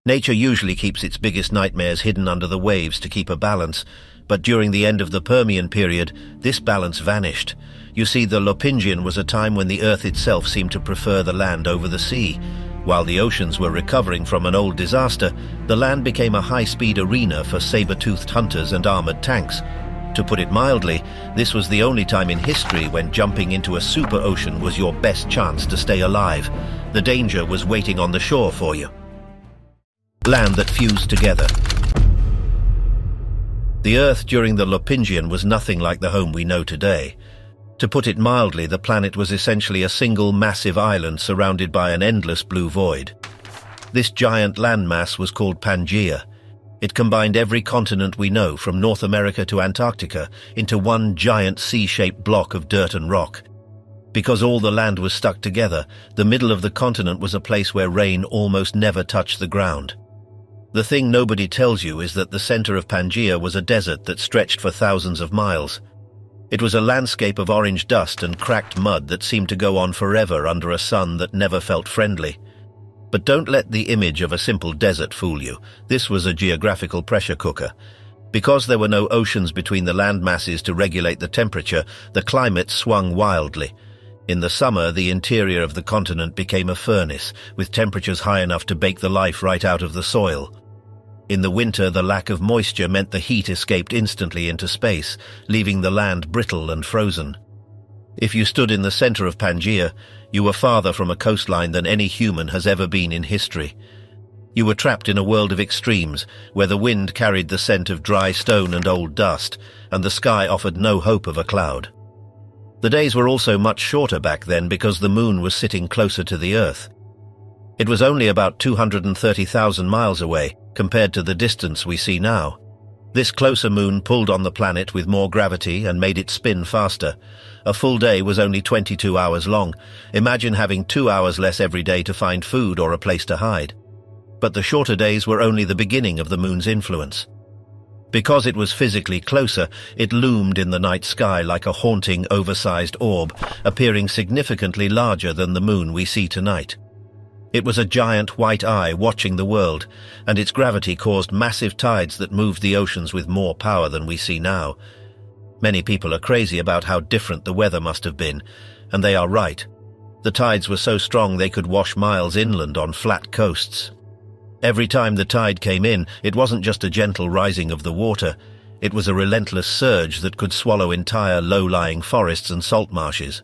Nature usually keeps its biggest nightmares hidden under the waves to keep a balance, but during the end of the Permian period, this balance vanished. You see, the Lopingian was a time when the Earth itself seemed to prefer the land over the sea. While the oceans were recovering from an old disaster, the land became a high-speed arena for saber-toothed hunters and armored tanks. To put it mildly, this was the only time in history when jumping into a super ocean was your best chance to stay alive. The danger was waiting on the shore for you. Land that fused together. The Earth during the Lopingian was nothing like the home we know today. To put it mildly, the planet was essentially a single massive island surrounded by an endless blue void. This giant landmass was called Pangaea. It combined every continent we know, from North America to Antarctica, into one giant C-shaped block of dirt and rock. Because all the land was stuck together, the middle of the continent was a place where rain almost never touched the ground. The thing nobody tells you is that the center of Pangaea was a desert that stretched for thousands of miles. It was a landscape of orange dust and cracked mud that seemed to go on forever under a sun that never felt friendly. But don't let the image of a simple desert fool you. This was a geographical pressure cooker. Because there were no oceans between the land masses to regulate the temperature, the climate swung wildly. In the summer, the interior of the continent became a furnace, with temperatures high enough to bake the life right out of the soil. In the winter, the lack of moisture meant the heat escaped instantly into space, leaving the land brittle and frozen. If you stood in the center of Pangaea, you were farther from a coastline than any human has ever been in history. You were trapped in a world of extremes, where the wind carried the scent of dry stone and old dust, and the sky offered no hope of a cloud. The days were also much shorter back then because the moon was sitting closer to the Earth. It was only about 230,000 miles away, compared to the distance we see now. This closer moon pulled on the planet with more gravity and made it spin faster. A full day was only 22 hours long. Imagine having 2 hours less every day to find food or a place to hide. But the shorter days were only the beginning of the moon's influence. Because it was physically closer, it loomed in the night sky like a haunting, oversized orb, appearing significantly larger than the moon we see tonight. It was a giant white eye watching the world, and its gravity caused massive tides that moved the oceans with more power than we see now. Many people are crazy about how different the weather must have been, and they are right. The tides were so strong they could wash miles inland on flat coasts. Every time the tide came in, it wasn't just a gentle rising of the water. It was a relentless surge that could swallow entire low-lying forests and salt marshes.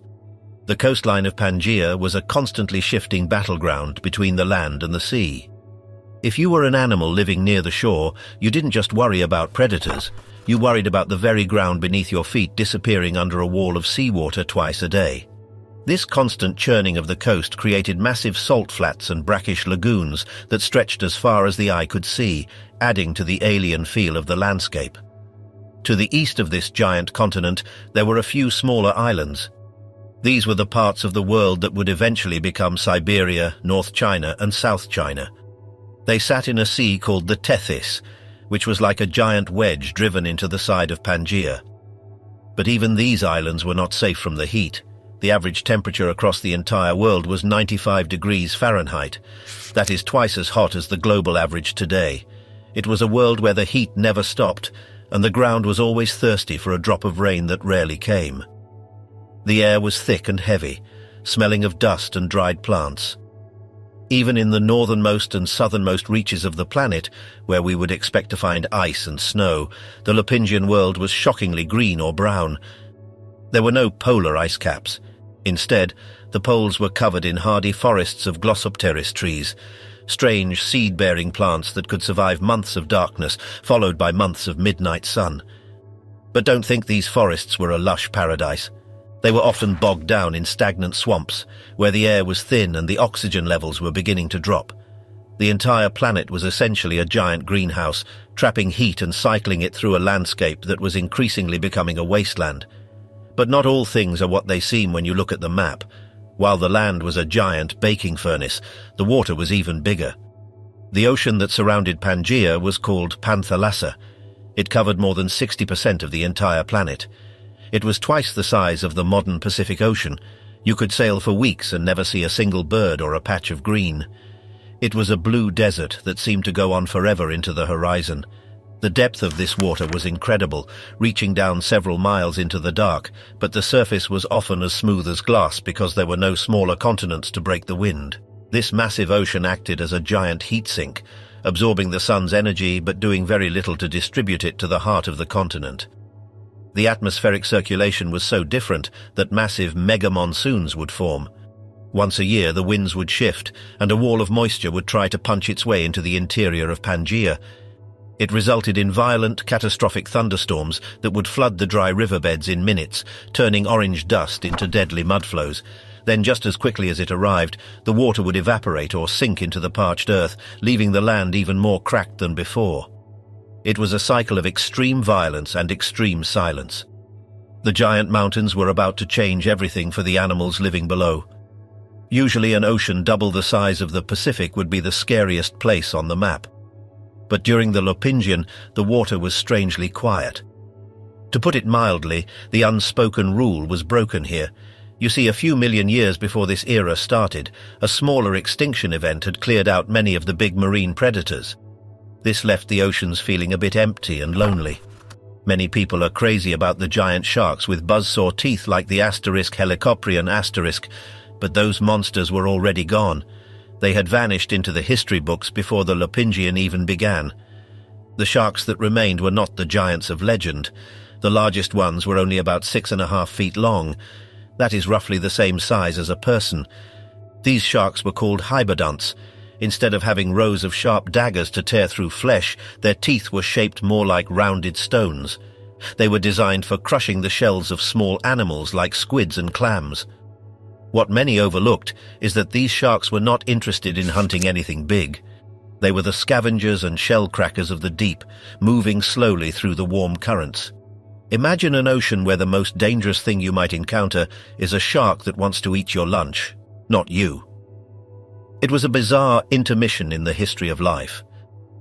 The coastline of Pangaea was a constantly shifting battleground between the land and the sea. If you were an animal living near the shore, you didn't just worry about predators. You worried about the very ground beneath your feet disappearing under a wall of seawater twice a day. This constant churning of the coast created massive salt flats and brackish lagoons that stretched as far as the eye could see, adding to the alien feel of the landscape. To the east of this giant continent, there were a few smaller islands. These were the parts of the world that would eventually become Siberia, North China, and South China. They sat in a sea called the Tethys, which was like a giant wedge driven into the side of Pangaea. But even these islands were not safe from the heat. The average temperature across the entire world was 95 degrees Fahrenheit. That is twice as hot as the global average today. It was a world where the heat never stopped, and the ground was always thirsty for a drop of rain that rarely came. The air was thick and heavy, smelling of dust and dried plants. Even in the northernmost and southernmost reaches of the planet, where we would expect to find ice and snow, the Lopingian world was shockingly green or brown. There were no polar ice caps. Instead, the poles were covered in hardy forests of Glossopteris trees, strange seed-bearing plants that could survive months of darkness, followed by months of midnight sun. But don't think these forests were a lush paradise. They were often bogged down in stagnant swamps, where the air was thin and the oxygen levels were beginning to drop. The entire planet was essentially a giant greenhouse, trapping heat and cycling it through a landscape that was increasingly becoming a wasteland. But not all things are what they seem when you look at the map. While the land was a giant baking furnace, the water was even bigger. The ocean that surrounded Pangaea was called Panthalassa. It covered more than 60% of the entire planet. It was twice the size of the modern Pacific Ocean. You could sail for weeks and never see a single bird or a patch of green. It was a blue desert that seemed to go on forever into the horizon. The depth of this water was incredible, reaching down several miles into the dark, but the surface was often as smooth as glass because there were no smaller continents to break the wind. This massive ocean acted as a giant heat sink, absorbing the sun's energy but doing very little to distribute it to the heart of the continent. The atmospheric circulation was so different that massive mega-monsoons would form. Once a year the winds would shift, and a wall of moisture would try to punch its way into the interior of Pangaea. It resulted in violent, catastrophic thunderstorms that would flood the dry riverbeds in minutes, turning orange dust into deadly mudflows. Then, just as quickly as it arrived, the water would evaporate or sink into the parched earth, leaving the land even more cracked than before. It was a cycle of extreme violence and extreme silence. The giant mountains were about to change everything for the animals living below. Usually an ocean double the size of the Pacific would be the scariest place on the map. But during the Lopingian, the water was strangely quiet. To put it mildly, the unspoken rule was broken here. You see, a few million years before this era started, a smaller extinction event had cleared out many of the big marine predators. This left the oceans feeling a bit empty and lonely. Many people are crazy about the giant sharks with buzzsaw teeth like the asterisk helicoprion asterisk, but those monsters were already gone. They had vanished into the history books before the Lopingian even began. The sharks that remained were not the giants of legend. The largest ones were only about 6.5 feet long. That is roughly the same size as a person. These sharks were called hybodonts. Instead of having rows of sharp daggers to tear through flesh, their teeth were shaped more like rounded stones. They were designed for crushing the shells of small animals like squids and clams. What many overlooked is that these sharks were not interested in hunting anything big. They were the scavengers and shell crackers of the deep, moving slowly through the warm currents. Imagine an ocean where the most dangerous thing you might encounter is a shark that wants to eat your lunch, not you. It was a bizarre intermission in the history of life.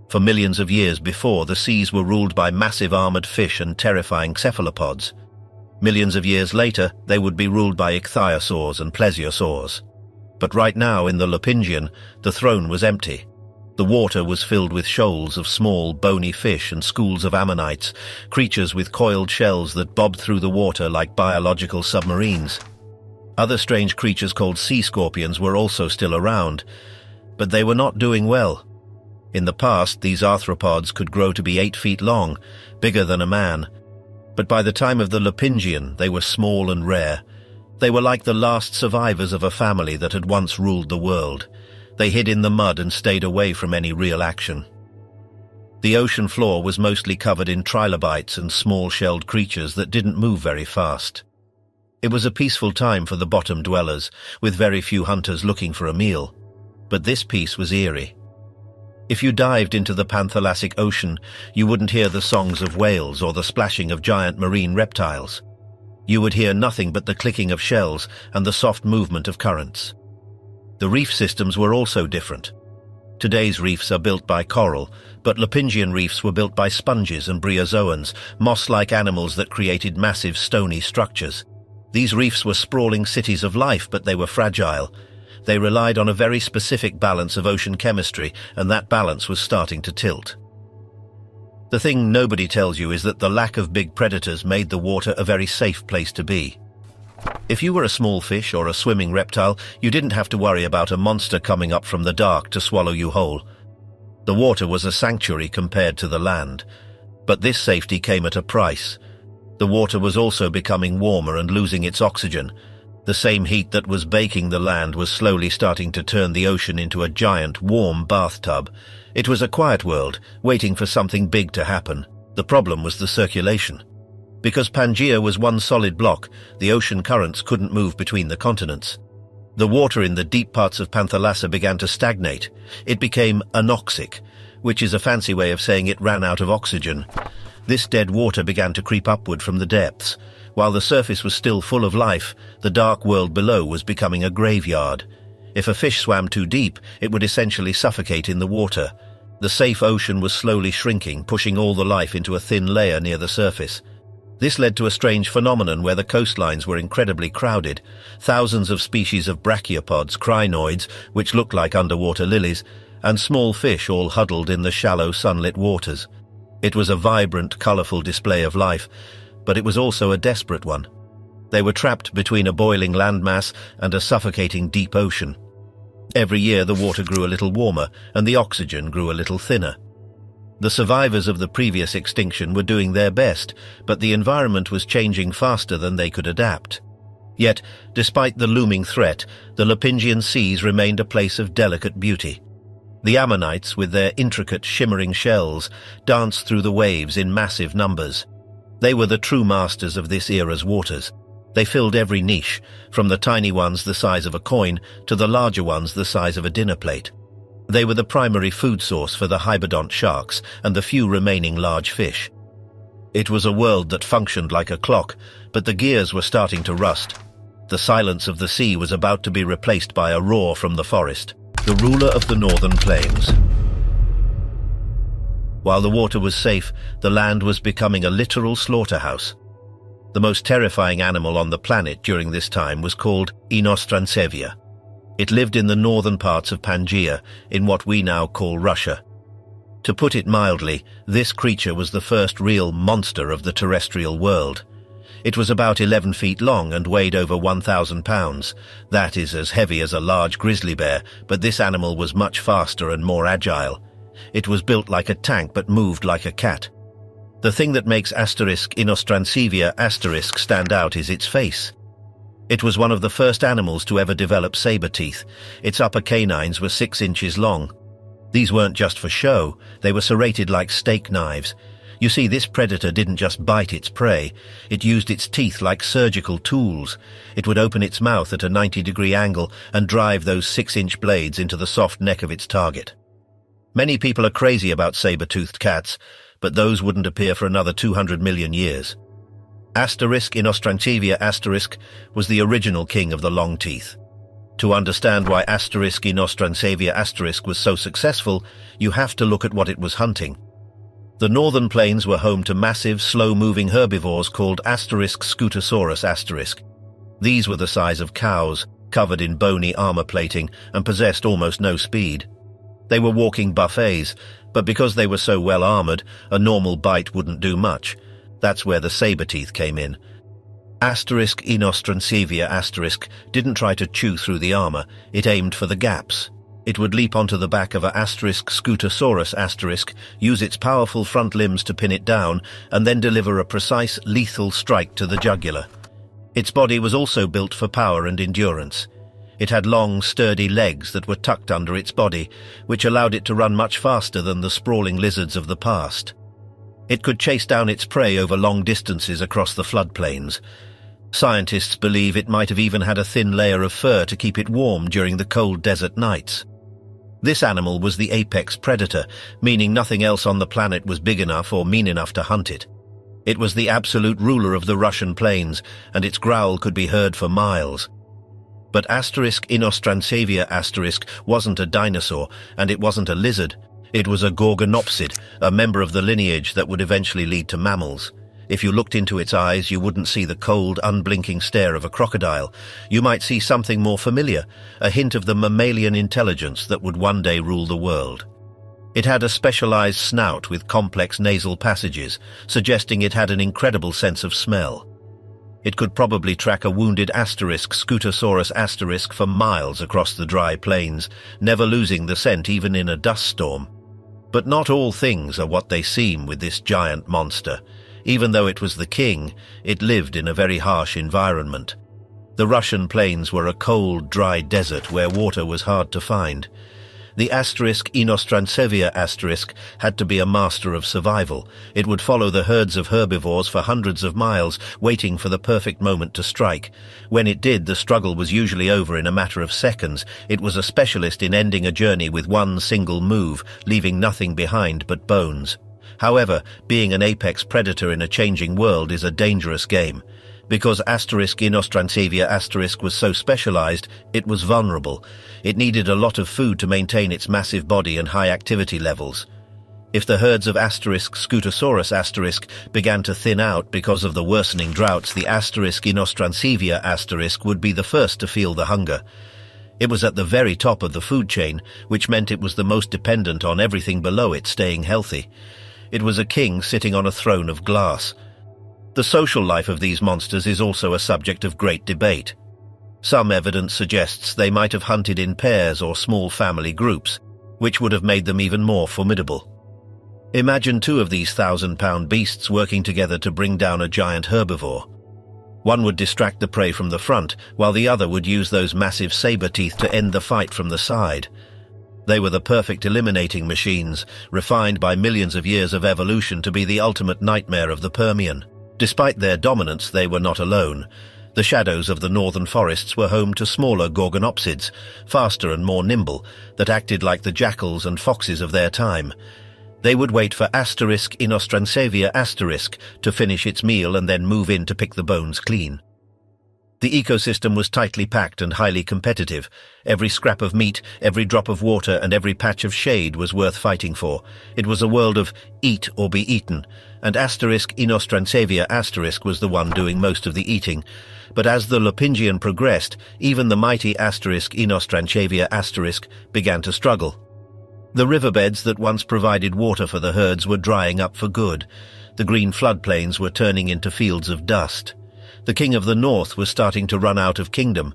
For millions of years before, the seas were ruled by massive armored fish and terrifying cephalopods. Millions of years later, they would be ruled by ichthyosaurs and plesiosaurs. But right now, in the Lopingian, the throne was empty. The water was filled with shoals of small, bony fish and schools of ammonites, creatures with coiled shells that bobbed through the water like biological submarines. Other strange creatures called sea scorpions were also still around, but they were not doing well. In the past, these arthropods could grow to be 8 feet long, bigger than a man. But by the time of the Lopingian, they were small and rare. They were like the last survivors of a family that had once ruled the world. They hid in the mud and stayed away from any real action. The ocean floor was mostly covered in trilobites and small-shelled creatures that didn't move very fast. It was a peaceful time for the bottom dwellers, with very few hunters looking for a meal. But this peace was eerie. If you dived into the Panthalassic Ocean, you wouldn't hear the songs of whales or the splashing of giant marine reptiles. You would hear nothing but the clicking of shells and the soft movement of currents. The reef systems were also different. Today's reefs are built by coral, but Lopingian reefs were built by sponges and bryozoans, moss-like animals that created massive stony structures. These reefs were sprawling cities of life, but they were fragile. They relied on a very specific balance of ocean chemistry, and that balance was starting to tilt. The thing nobody tells you is that the lack of big predators made the water a very safe place to be. If you were a small fish or a swimming reptile, you didn't have to worry about a monster coming up from the dark to swallow you whole. The water was a sanctuary compared to the land. But this safety came at a price. The water was also becoming warmer and losing its oxygen. The same heat that was baking the land was slowly starting to turn the ocean into a giant, warm bathtub. It was a quiet world, waiting for something big to happen. The problem was the circulation. Because Pangaea was one solid block, the ocean currents couldn't move between the continents. The water in the deep parts of Panthalassa began to stagnate. It became anoxic, which is a fancy way of saying it ran out of oxygen. This dead water began to creep upward from the depths. While the surface was still full of life, the dark world below was becoming a graveyard. If a fish swam too deep, it would essentially suffocate in the water. The safe ocean was slowly shrinking, pushing all the life into a thin layer near the surface. This led to a strange phenomenon where the coastlines were incredibly crowded. Thousands of species of brachiopods, crinoids, which looked like underwater lilies, and small fish all huddled in the shallow sunlit waters. It was a vibrant, colorful display of life, but it was also a desperate one. They were trapped between a boiling landmass and a suffocating deep ocean. Every year the water grew a little warmer and the oxygen grew a little thinner. The survivors of the previous extinction were doing their best, but the environment was changing faster than they could adapt. Yet, despite the looming threat, the Lopingian seas remained a place of delicate beauty. The ammonites, with their intricate, shimmering shells, danced through the waves in massive numbers. They were the true masters of this era's waters. They filled every niche, from the tiny ones the size of a coin to the larger ones the size of a dinner plate. They were the primary food source for the hybodont sharks and the few remaining large fish. It was a world that functioned like a clock, but the gears were starting to rust. The silence of the sea was about to be replaced by a roar from the forest, the ruler of the northern plains. While the water was safe, the land was becoming a literal slaughterhouse. The most terrifying animal on the planet during this time was called Inostrancevia. It lived in the northern parts of Pangaea, in what we now call Russia. To put it mildly, this creature was the first real monster of the terrestrial world. It was about 11 feet long and weighed over 1,000 pounds. That is as heavy as a large grizzly bear, but this animal was much faster and more agile. It was built like a tank but moved like a cat. The thing that makes Inostrancevia* stand out is its face. It was one of the first animals to ever develop saber teeth. Its upper canines were 6 inches long. These weren't just for show, they were serrated like steak knives. You see, this predator didn't just bite its prey, it used its teeth like surgical tools. It would open its mouth at a 90-degree angle and drive those 6-inch blades into the soft neck of its target. Many people are crazy about saber-toothed cats, but those wouldn't appear for another 200 million years. Inostrancevia* was the original king of the long teeth. To understand why Inostrancevia* was so successful, you have to look at what it was hunting. The northern plains were home to massive, slow-moving herbivores called Scutosaurus*. These were the size of cows, covered in bony armor plating, and possessed almost no speed. They were walking buffets, but because they were so well armored, a normal bite wouldn't do much. That's where the saber teeth came in. Inostrancevia* didn't try to chew through the armor, it aimed for the gaps. It would leap onto the back of a Scutosaurus*, use its powerful front limbs to pin it down, and then deliver a precise, lethal strike to the jugular. Its body was also built for power and endurance. It had long, sturdy legs that were tucked under its body, which allowed it to run much faster than the sprawling lizards of the past. It could chase down its prey over long distances across the floodplains. Scientists believe it might have even had a thin layer of fur to keep it warm during the cold desert nights. This animal was the apex predator, meaning nothing else on the planet was big enough or mean enough to hunt it. It was the absolute ruler of the Russian plains, and its growl could be heard for miles. But Inostrancevia* wasn't a dinosaur, and it wasn't a lizard. It was a gorgonopsid, a member of the lineage that would eventually lead to mammals. If you looked into its eyes, you wouldn't see the cold, unblinking stare of a crocodile. You might see something more familiar, a hint of the mammalian intelligence that would one day rule the world. It had a specialized snout with complex nasal passages, suggesting it had an incredible sense of smell. It could probably track a wounded Scutosaurus* for miles across the dry plains, never losing the scent even in a dust storm. But not all things are what they seem with this giant monster. Even though it was the king, it lived in a very harsh environment. The Russian plains were a cold, dry desert where water was hard to find. The Inostrancevia* had to be a master of survival. It would follow the herds of herbivores for hundreds of miles, waiting for the perfect moment to strike. When it did, the struggle was usually over in a matter of seconds. It was a specialist in ending a journey with one single move, leaving nothing behind but bones. However, being an apex predator in a changing world is a dangerous game. Because Inostrancevia* was so specialized, it was vulnerable. It needed a lot of food to maintain its massive body and high activity levels. If the herds of Scutosaurus* began to thin out because of the worsening droughts, the Inostrancevia* would be the first to feel the hunger. It was at the very top of the food chain, which meant it was the most dependent on everything below it staying healthy. It was a king sitting on a throne of glass. The social life of these monsters is also a subject of great debate. Some evidence suggests they might have hunted in pairs or small family groups, which would have made them even more formidable. Imagine two of these 1,000-pound beasts working together to bring down a giant herbivore. One would distract the prey from the front, while the other would use those massive saber teeth to end the fight from the side. They were the perfect eliminating machines, refined by millions of years of evolution to be the ultimate nightmare of the Permian. Despite their dominance, they were not alone. The shadows of the northern forests were home to smaller gorgonopsids, faster and more nimble, that acted like the jackals and foxes of their time. They would wait for *Innostrancevia* to finish its meal and then move in to pick the bones clean. The ecosystem was tightly packed and highly competitive. Every scrap of meat, every drop of water, and every patch of shade was worth fighting for. It was a world of eat or be eaten, and *Innostrancevia* was the one doing most of the eating. But as the Lopingian progressed, even the mighty *Innostrancevia* began to struggle. The riverbeds that once provided water for the herds were drying up for good. The green floodplains were turning into fields of dust. The king of the north was starting to run out of kingdom.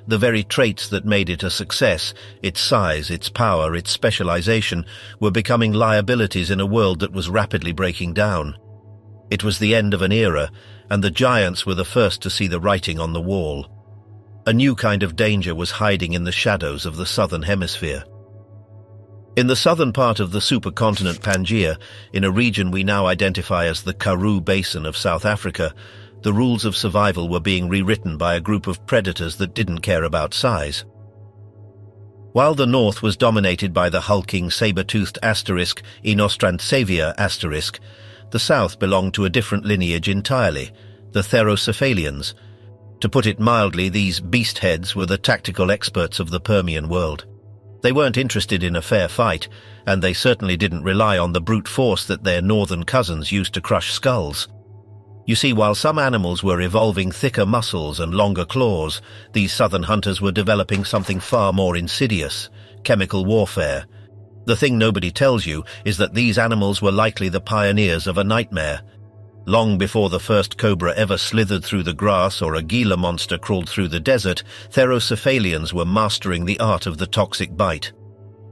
The very traits that made it a success, its size, its power, its specialization, were becoming liabilities in a world that was rapidly breaking down. It was the end of an era, and the giants were the first to see the writing on the wall. A new kind of danger was hiding in the shadows of the southern hemisphere. In the southern part of the supercontinent Pangaea, in a region we now identify as the Karoo Basin of South Africa, the rules of survival were being rewritten by a group of predators that didn't care about size. While the north was dominated by the hulking saber-toothed *Innostrancevia*, the south belonged to a different lineage entirely, the Therocephalians. To put it mildly, these beast-heads were the tactical experts of the Permian world. They weren't interested in a fair fight, and they certainly didn't rely on the brute force that their northern cousins used to crush skulls. You see, while some animals were evolving thicker muscles and longer claws, these southern hunters were developing something far more insidious: chemical warfare. The thing nobody tells you is that these animals were likely the pioneers of a nightmare. Long before the first cobra ever slithered through the grass or a Gila monster crawled through the desert, Therocephalians were mastering the art of the toxic bite.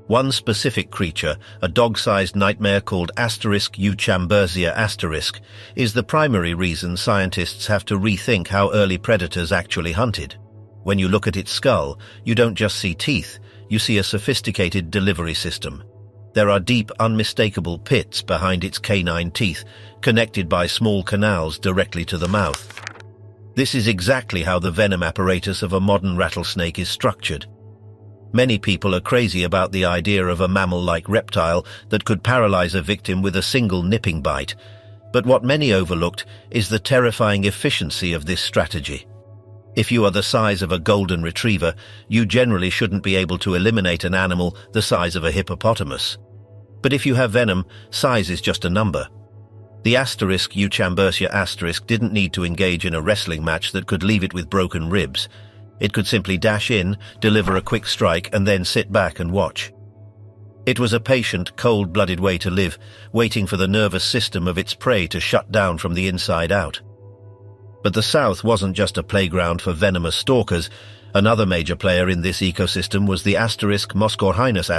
One specific creature, a dog-sized nightmare called *Euchambersia*, is the primary reason scientists have to rethink how early predators actually hunted. When you look at its skull, you don't just see teeth, you see a sophisticated delivery system. There are deep, unmistakable pits behind its canine teeth, connected by small canals directly to the mouth. This is exactly how the venom apparatus of a modern rattlesnake is structured. Many people are crazy about the idea of a mammal-like reptile that could paralyze a victim with a single nipping bite, but what many overlooked is the terrifying efficiency of this strategy. If you are the size of a golden retriever, you generally shouldn't be able to eliminate an animal the size of a hippopotamus. But if you have venom, size is just a number. The *Euchambersia* didn't need to engage in a wrestling match that could leave it with broken ribs. It could simply dash in, deliver a quick strike, and then sit back and watch. It was a patient, cold-blooded way to live, waiting for the nervous system of its prey to shut down from the inside out. But the South wasn't just a playground for venomous stalkers. Another major player in this ecosystem was the *Moscorhinus*.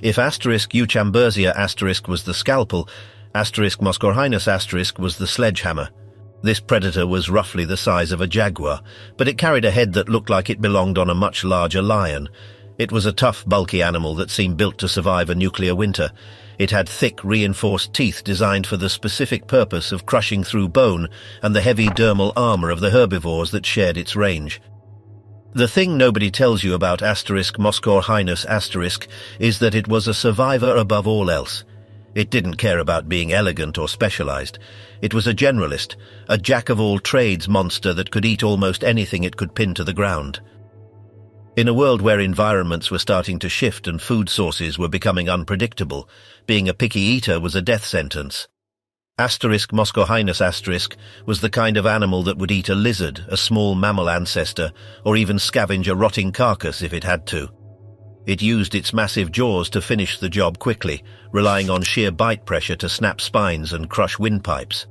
If *Euchambersia* was the scalpel, *Moscorhinus* was the sledgehammer. This predator was roughly the size of a jaguar, but it carried a head that looked like it belonged on a much larger lion. It was a tough, bulky animal that seemed built to survive a nuclear winter. It had thick, reinforced teeth designed for the specific purpose of crushing through bone and the heavy dermal armor of the herbivores that shared its range. The thing nobody tells you about *Moscorhinus* is that it was a survivor above all else. It didn't care about being elegant or specialized. It was a generalist, a jack-of-all-trades monster that could eat almost anything it could pin to the ground. In a world where environments were starting to shift and food sources were becoming unpredictable, being a picky eater was a death sentence. Moscohinus was the kind of animal that would eat a lizard, a small mammal ancestor, or even scavenge a rotting carcass if it had to. It used its massive jaws to finish the job quickly, relying on sheer bite pressure to snap spines and crush windpipes.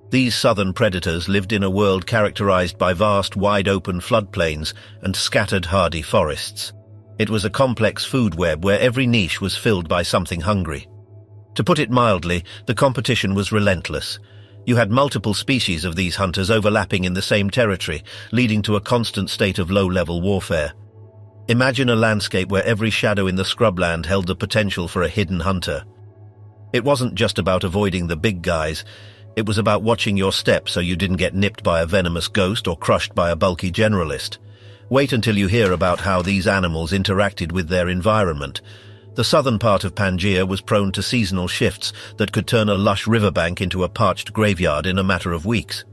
These southern predators lived in a world characterized by vast, wide-open floodplains and scattered hardy forests. It was a complex food web where every niche was filled by something hungry. To put it mildly, the competition was relentless. You had multiple species of these hunters overlapping in the same territory, leading to a constant state of low-level warfare. Imagine a landscape where every shadow in the scrubland held the potential for a hidden hunter. It wasn't just about avoiding the big guys. It was about watching your step so you didn't get nipped by a venomous ghost or crushed by a bulky generalist. Wait until you hear about how these animals interacted with their environment. The southern part of Pangaea was prone to seasonal shifts that could turn a lush riverbank into a parched graveyard in a matter of weeks.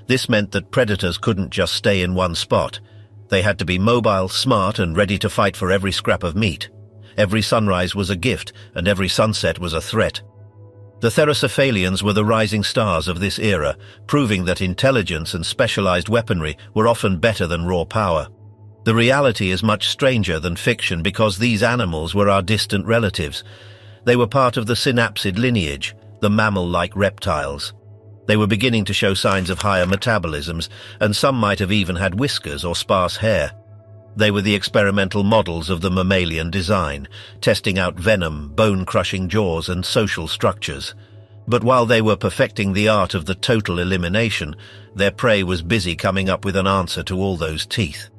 This meant that predators couldn't just stay in one spot. They had to be mobile, smart, and ready to fight for every scrap of meat. Every sunrise was a gift, and every sunset was a threat. The Therocephalians were the rising stars of this era, proving that intelligence and specialized weaponry were often better than raw power. The reality is much stranger than fiction because these animals were our distant relatives. They were part of the synapsid lineage, the mammal-like reptiles. They were beginning to show signs of higher metabolisms, and some might have even had whiskers or sparse hair. They were the experimental models of the mammalian design, testing out venom, bone-crushing jaws, and social structures. But while they were perfecting the art of the total elimination, their prey was busy coming up with an answer to all those teeth.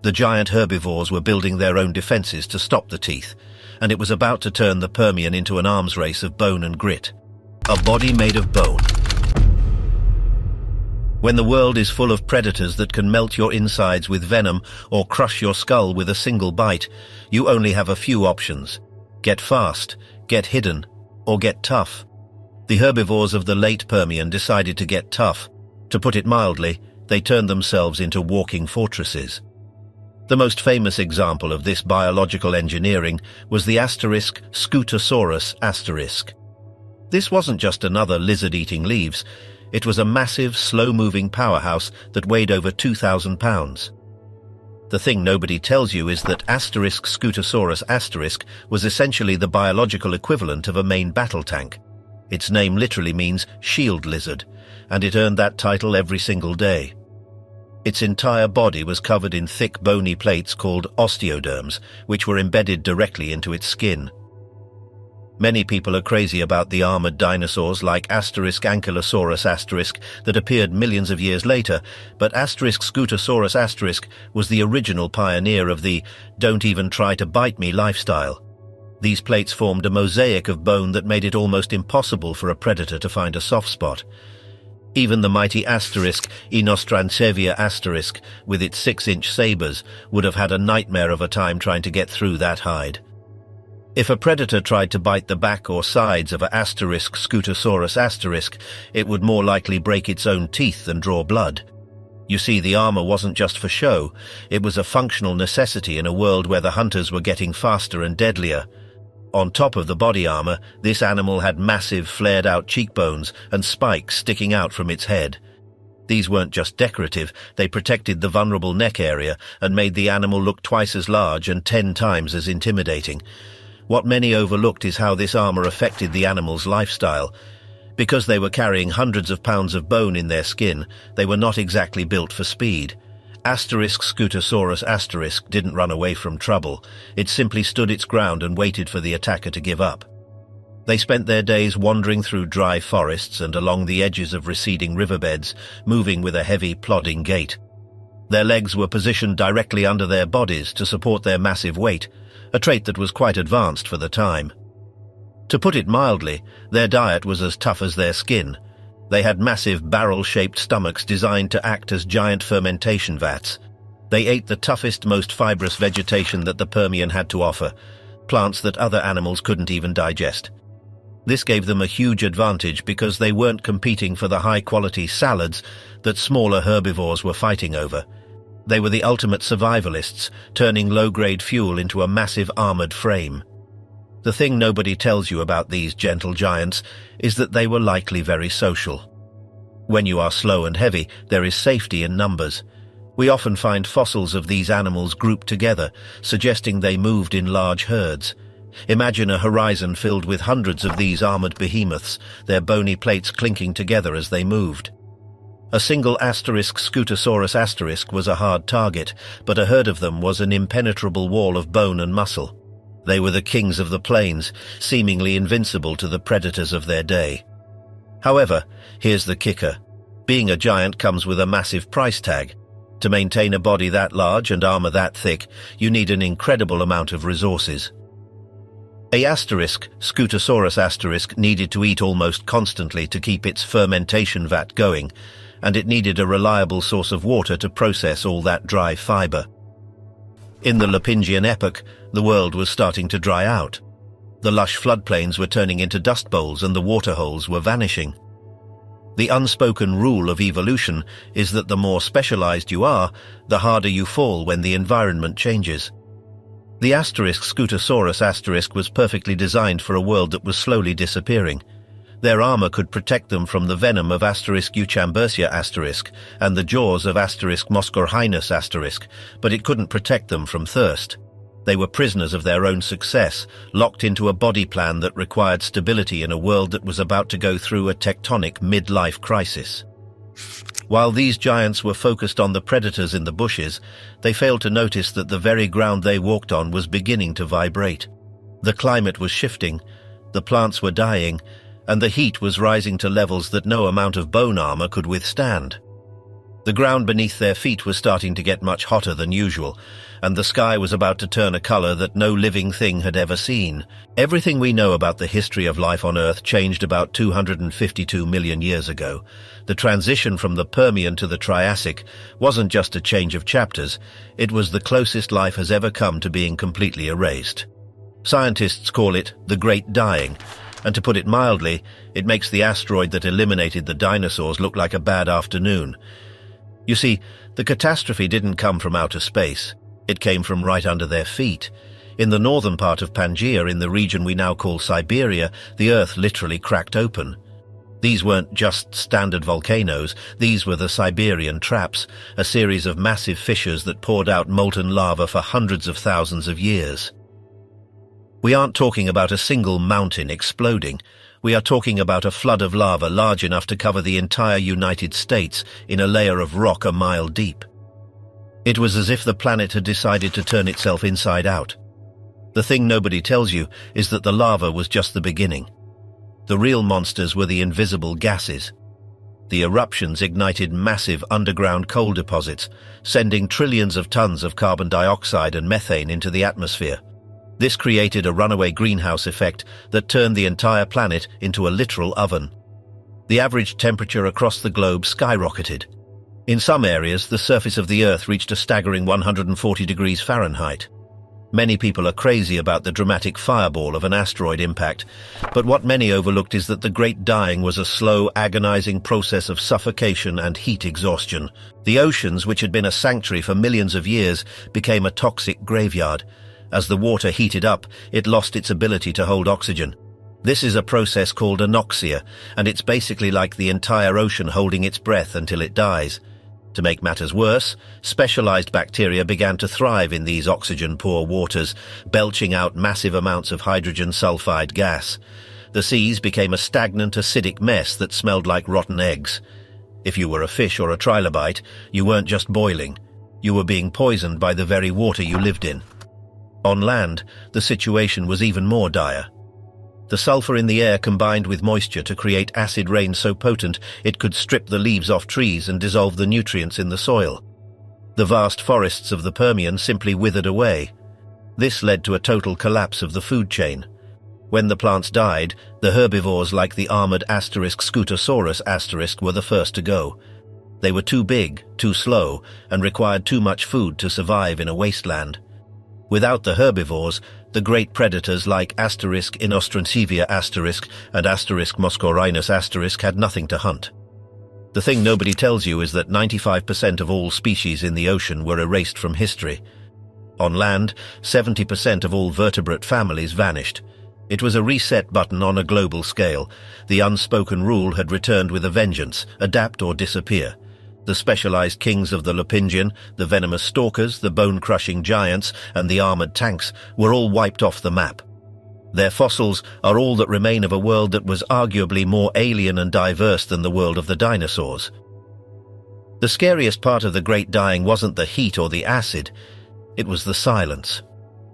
The giant herbivores were building their own defenses to stop the teeth, and it was about to turn the Permian into an arms race of bone and grit. A body made of bone. When the world is full of predators that can melt your insides with venom or crush your skull with a single bite, you only have a few options. Get fast, get hidden, or get tough. The herbivores of the late Permian decided to get tough. To put it mildly, they turned themselves into walking fortresses. The most famous example of this biological engineering was the Scutosaurus asterisk. This wasn't just another lizard eating leaves. It was a massive, slow-moving powerhouse that weighed over 2,000 pounds. The thing nobody tells you is that Scutosaurus asterisk was essentially the biological equivalent of a main battle tank. Its name literally means shield lizard, and it earned that title every single day. Its entire body was covered in thick bony plates called osteoderms, which were embedded directly into its skin. Many people are crazy about the armored dinosaurs like Ankylosaurus asterisk that appeared millions of years later, but Scutosaurus asterisk was the original pioneer of the "don't even try to bite me" lifestyle. These plates formed a mosaic of bone that made it almost impossible for a predator to find a soft spot. Even the mighty Inostrancevia asterisk, with its 6-inch sabers, would have had a nightmare of a time trying to get through that hide. If a predator tried to bite the back or sides of a Scutosaurus asterisk, it would more likely break its own teeth than draw blood. You see, the armor wasn't just for show, it was a functional necessity in a world where the hunters were getting faster and deadlier. On top of the body armor, this animal had massive flared-out cheekbones and spikes sticking out from its head. These weren't just decorative, they protected the vulnerable neck area and made the animal look twice as large and 10 times as intimidating. What many overlooked is how this armor affected the animal's lifestyle. Because they were carrying hundreds of pounds of bone in their skin, they were not exactly built for speed. Scutosaurus asterisk didn't run away from trouble. It simply stood its ground and waited for the attacker to give up. They spent their days wandering through dry forests and along the edges of receding riverbeds, moving with a heavy, plodding gait. Their legs were positioned directly under their bodies to support their massive weight, a trait that was quite advanced for the time. To put it mildly, their diet was as tough as their skin. They had massive barrel-shaped stomachs designed to act as giant fermentation vats. They ate the toughest, most fibrous vegetation that the Permian had to offer, plants that other animals couldn't even digest. This gave them a huge advantage because they weren't competing for the high-quality salads that smaller herbivores were fighting over. They were the ultimate survivalists, turning low-grade fuel into a massive armored frame. The thing nobody tells you about these gentle giants is that they were likely very social. When you are slow and heavy, there is safety in numbers. We often find fossils of these animals grouped together, suggesting they moved in large herds. Imagine a horizon filled with hundreds of these armored behemoths, their bony plates clinking together as they moved. A single Scutosaurus was a hard target, but a herd of them was an impenetrable wall of bone and muscle. They were the kings of the plains, seemingly invincible to the predators of their day. However, here's the kicker. Being a giant comes with a massive price tag. To maintain a body that large and armor that thick, you need an incredible amount of resources. Scutosaurus needed to eat almost constantly to keep its fermentation vat going, and it needed a reliable source of water to process all that dry fiber. In the Lopingian epoch, the world was starting to dry out. The lush floodplains were turning into dust bowls and the waterholes were vanishing. The unspoken rule of evolution is that the more specialized you are, the harder you fall when the environment changes. The Scutosaurus was perfectly designed for a world that was slowly disappearing. Their armor could protect them from the venom of Euchambersia and the jaws of Moscorhinus, but it couldn't protect them from thirst. They were prisoners of their own success, locked into a body plan that required stability in a world that was about to go through a tectonic midlife crisis. While these giants were focused on the predators in the bushes, they failed to notice that the very ground they walked on was beginning to vibrate. The climate was shifting, the plants were dying, and the heat was rising to levels that no amount of bone armor could withstand. The ground beneath their feet was starting to get much hotter than usual, and the sky was about to turn a color that no living thing had ever seen. Everything we know about the history of life on Earth changed about 252 million years ago. The transition from the Permian to the Triassic wasn't just a change of chapters, it was the closest life has ever come to being completely erased. Scientists call it the Great Dying, and to put it mildly, it makes the asteroid that eliminated the dinosaurs look like a bad afternoon. You see, the catastrophe didn't come from outer space. It came from right under their feet. In the northern part of Pangaea, in the region we now call Siberia, the Earth literally cracked open. These weren't just standard volcanoes, these were the Siberian traps, a series of massive fissures that poured out molten lava for hundreds of thousands of years. We aren't talking about a single mountain exploding. We are talking about a flood of lava large enough to cover the entire United States in a layer of rock a mile deep. It was as if the planet had decided to turn itself inside out. The thing nobody tells you is that the lava was just the beginning. The real monsters were the invisible gases. The eruptions ignited massive underground coal deposits, sending trillions of tons of carbon dioxide and methane into the atmosphere. This created a runaway greenhouse effect that turned the entire planet into a literal oven. The average temperature across the globe skyrocketed. In some areas, the surface of the Earth reached a staggering 140 degrees Fahrenheit. Many people are crazy about the dramatic fireball of an asteroid impact, but what many overlooked is that the Great Dying was a slow, agonizing process of suffocation and heat exhaustion. The oceans, which had been a sanctuary for millions of years, became a toxic graveyard. As the water heated up, it lost its ability to hold oxygen. This is a process called anoxia, and it's basically like the entire ocean holding its breath until it dies. To make matters worse, specialized bacteria began to thrive in these oxygen-poor waters, belching out massive amounts of hydrogen sulfide gas. The seas became a stagnant, acidic mess that smelled like rotten eggs. If you were a fish or a trilobite, you weren't just boiling. You were being poisoned by the very water you lived in. On land, the situation was even more dire. The sulfur in the air combined with moisture to create acid rain so potent it could strip the leaves off trees and dissolve the nutrients in the soil. The vast forests of the Permian simply withered away. This led to a total collapse of the food chain. When the plants died, the herbivores like the armored Scutosaurus were the first to go. They were too big, too slow, and required too much food to survive in a wasteland. Without the herbivores, the great predators like Inostrancevia and Moscorhinus had nothing to hunt. The thing nobody tells you is that 95% of all species in the ocean were erased from history. On land, 70% of all vertebrate families vanished. It was a reset button on a global scale. The unspoken rule had returned with a vengeance: adapt or disappear. The specialized kings of the Lopingian, the venomous stalkers, the bone-crushing giants, and the armored tanks were all wiped off the map. Their fossils are all that remain of a world that was arguably more alien and diverse than the world of the dinosaurs. The scariest part of the Great Dying wasn't the heat or the acid, it was the silence.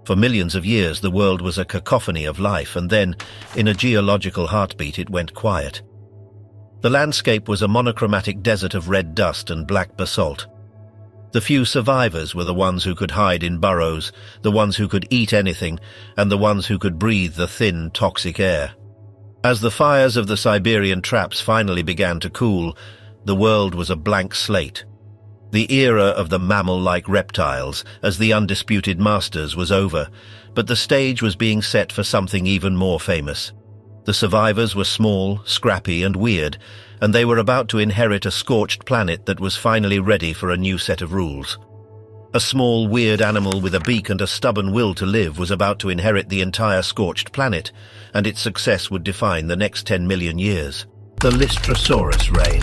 For millions of years the world was a cacophony of life, and then, in a geological heartbeat, it went quiet. The landscape was a monochromatic desert of red dust and black basalt. The few survivors were the ones who could hide in burrows, the ones who could eat anything, and the ones who could breathe the thin, toxic air. As the fires of the Siberian traps finally began to cool, the world was a blank slate. The era of the mammal-like reptiles, as the undisputed masters, was over, but the stage was being set for something even more famous. The survivors were small, scrappy, and weird, and they were about to inherit a scorched planet that was finally ready for a new set of rules. A small, weird animal with a beak and a stubborn will to live was about to inherit the entire scorched planet, and its success would define the next 10 million years. The Lystrosaurus reign.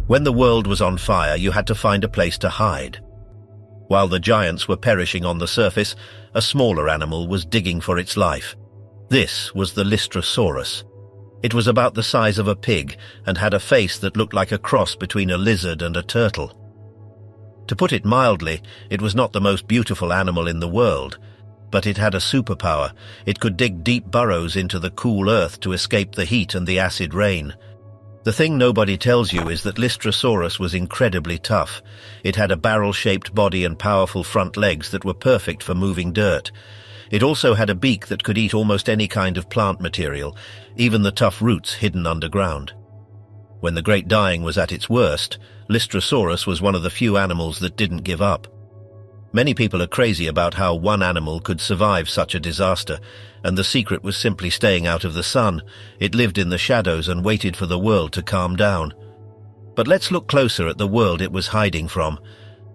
When the world was on fire, you had to find a place to hide. While the giants were perishing on the surface, a smaller animal was digging for its life. This was the Lystrosaurus. It was about the size of a pig and had a face that looked like a cross between a lizard and a turtle. To put it mildly, it was not the most beautiful animal in the world, but it had a superpower. It could dig deep burrows into the cool earth to escape the heat and the acid rain. The thing nobody tells you is that Lystrosaurus was incredibly tough. It had a barrel-shaped body and powerful front legs that were perfect for moving dirt. It also had a beak that could eat almost any kind of plant material, even the tough roots hidden underground. When the Great Dying was at its worst, Lystrosaurus was one of the few animals that didn't give up. Many people are crazy about how one animal could survive such a disaster, and the secret was simply staying out of the sun. It lived in the shadows and waited for the world to calm down. But let's look closer at the world it was hiding from.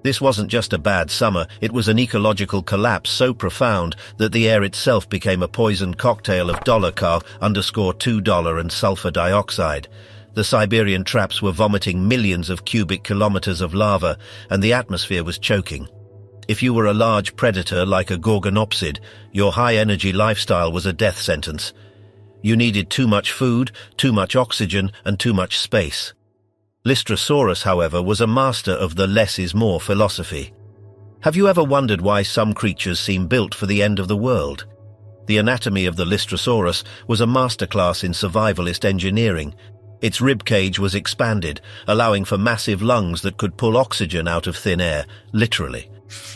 This wasn't just a bad summer, it was an ecological collapse so profound that the air itself became a poisoned cocktail of $2 and sulfur dioxide. The Siberian traps were vomiting millions of cubic kilometers of lava, and the atmosphere was choking. If you were a large predator like a gorgonopsid, your high-energy lifestyle was a death sentence. You needed too much food, too much oxygen, and too much space. Lystrosaurus, however, was a master of the less is more philosophy. Have you ever wondered why some creatures seem built for the end of the world? The anatomy of the Lystrosaurus was a masterclass in survivalist engineering. Its ribcage was expanded, allowing for massive lungs that could pull oxygen out of thin air, literally.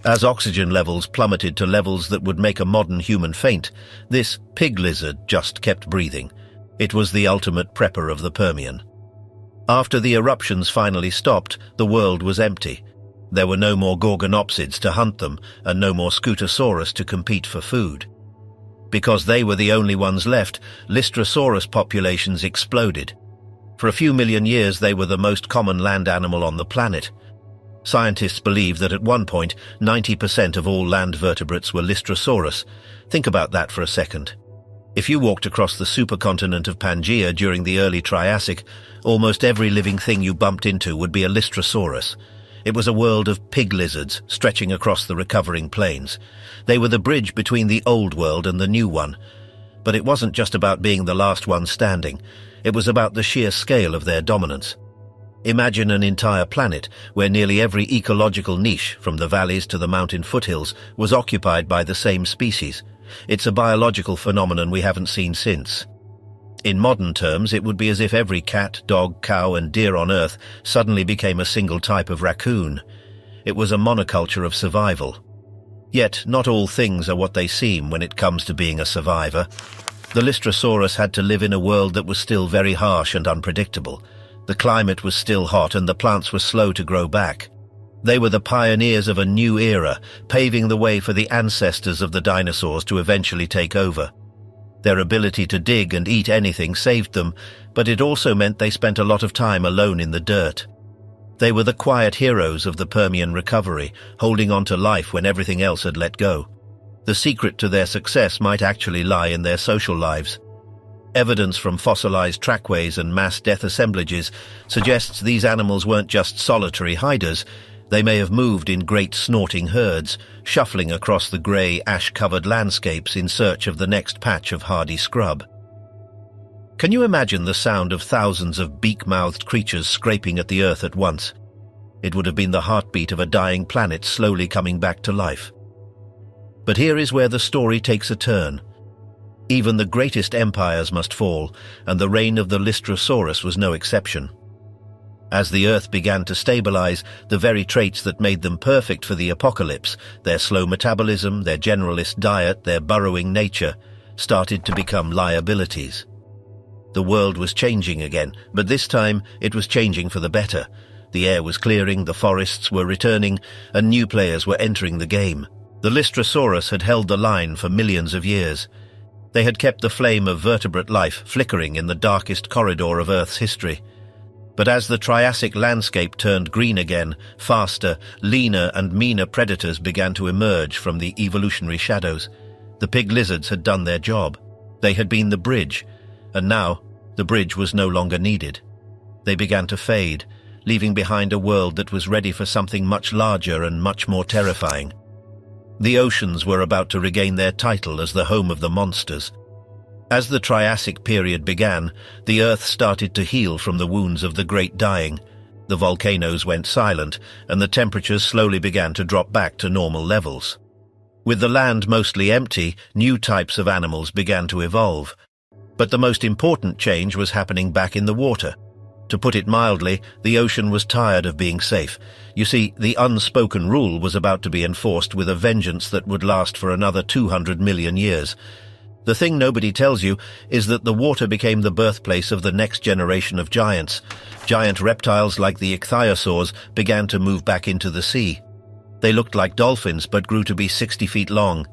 As oxygen levels plummeted to levels that would make a modern human faint, this pig lizard just kept breathing. It was the ultimate prepper of the Permian. After the eruptions finally stopped, the world was empty. There were no more gorgonopsids to hunt them, and no more Scutosaurus to compete for food. Because they were the only ones left, Lystrosaurus populations exploded. For a few million years they were the most common land animal on the planet. Scientists believe that at one point, 90% of all land vertebrates were Lystrosaurus. Think about that for a second. If you walked across the supercontinent of Pangaea during the early Triassic, almost every living thing you bumped into would be a Lystrosaurus. It was a world of pig lizards stretching across the recovering plains. They were the bridge between the old world and the new one. But it wasn't just about being the last one standing. It was about the sheer scale of their dominance. Imagine an entire planet where nearly every ecological niche, from the valleys to the mountain foothills, was occupied by the same species. It's a biological phenomenon we haven't seen since. In modern terms, it would be as if every cat, dog, cow, and deer on Earth suddenly became a single type of raccoon. It was a monoculture of survival. Yet, not all things are what they seem when it comes to being a survivor. The Lystrosaurus had to live in a world that was still very harsh and unpredictable. The climate was still hot and the plants were slow to grow back. They were the pioneers of a new era, paving the way for the ancestors of the dinosaurs to eventually take over. Their ability to dig and eat anything saved them, but it also meant they spent a lot of time alone in the dirt. They were the quiet heroes of the Permian recovery, holding on to life when everything else had let go. The The secret to their success might actually lie in their social lives. Evidence from fossilized trackways and mass death assemblages suggests these animals weren't just solitary hiders. They may have moved in great snorting herds, shuffling across the grey, ash-covered landscapes in search of the next patch of hardy scrub. Can you imagine the sound of thousands of beak-mouthed creatures scraping at the earth at once? It would have been the heartbeat of a dying planet slowly coming back to life. But here is where the story takes a turn. Even the greatest empires must fall, and the reign of the Lystrosaurus was no exception. As the Earth began to stabilize, the very traits that made them perfect for the apocalypse, their slow metabolism, their generalist diet, their burrowing nature, started to become liabilities. The world was changing again, but this time it was changing for the better. The air was clearing, the forests were returning, and new players were entering the game. The Lystrosaurus had held the line for millions of years. They had kept the flame of vertebrate life flickering in the darkest corridor of Earth's history. But as the Triassic landscape turned green again, faster, leaner and meaner predators began to emerge from the evolutionary shadows. The pig lizards had done their job. They had been the bridge, and now the bridge was no longer needed. They began to fade, leaving behind a world that was ready for something much larger and much more terrifying. The oceans were about to regain their title as the home of the monsters. As the Triassic period began, the Earth started to heal from the wounds of the Great Dying. The volcanoes went silent, and the temperatures slowly began to drop back to normal levels. With the land mostly empty, new types of animals began to evolve. But the most important change was happening back in the water. To put it mildly, the ocean was tired of being safe. You see, the unspoken rule was about to be enforced with a vengeance that would last for another 200 million years. The thing nobody tells you is that the water became the birthplace of the next generation of giants. Giant reptiles like the ichthyosaurs began to move back into the sea. They looked like dolphins but grew to be 60 feet long.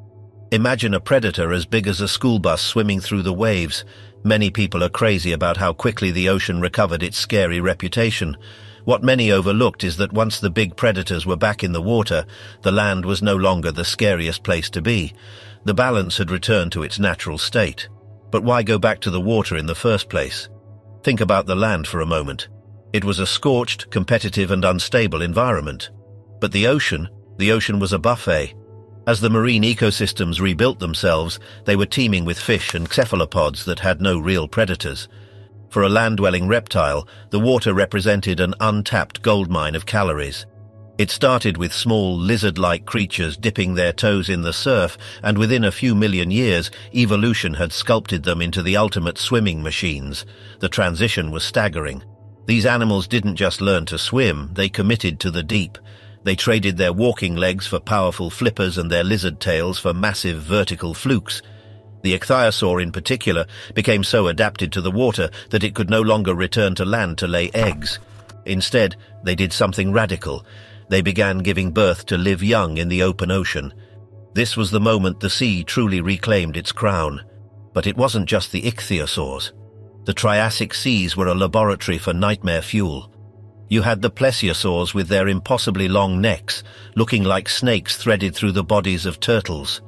Imagine a predator as big as a school bus swimming through the waves. Many people are crazy about how quickly the ocean recovered its scary reputation. What many overlooked is that once the big predators were back in the water, the land was no longer the scariest place to be. The balance had returned to its natural state. But why go back to the water in the first place? Think about the land for a moment. It was a scorched, competitive and unstable environment. But the ocean was a buffet. As the marine ecosystems rebuilt themselves, they were teeming with fish and cephalopods that had no real predators. For a land-dwelling reptile, the water represented an untapped goldmine of calories. It started with small, lizard-like creatures dipping their toes in the surf, and within a few million years, evolution had sculpted them into the ultimate swimming machines. The transition was staggering. These animals didn't just learn to swim, they committed to the deep. They traded their walking legs for powerful flippers and their lizard tails for massive vertical flukes. The ichthyosaur in particular became so adapted to the water that it could no longer return to land to lay eggs. Instead, they did something radical. They began giving birth to live young in the open ocean. This was the moment the sea truly reclaimed its crown. But it wasn't just the ichthyosaurs. The Triassic seas were a laboratory for nightmare fuel. You had the plesiosaurs with their impossibly long necks, looking like snakes threaded through the bodies of turtles.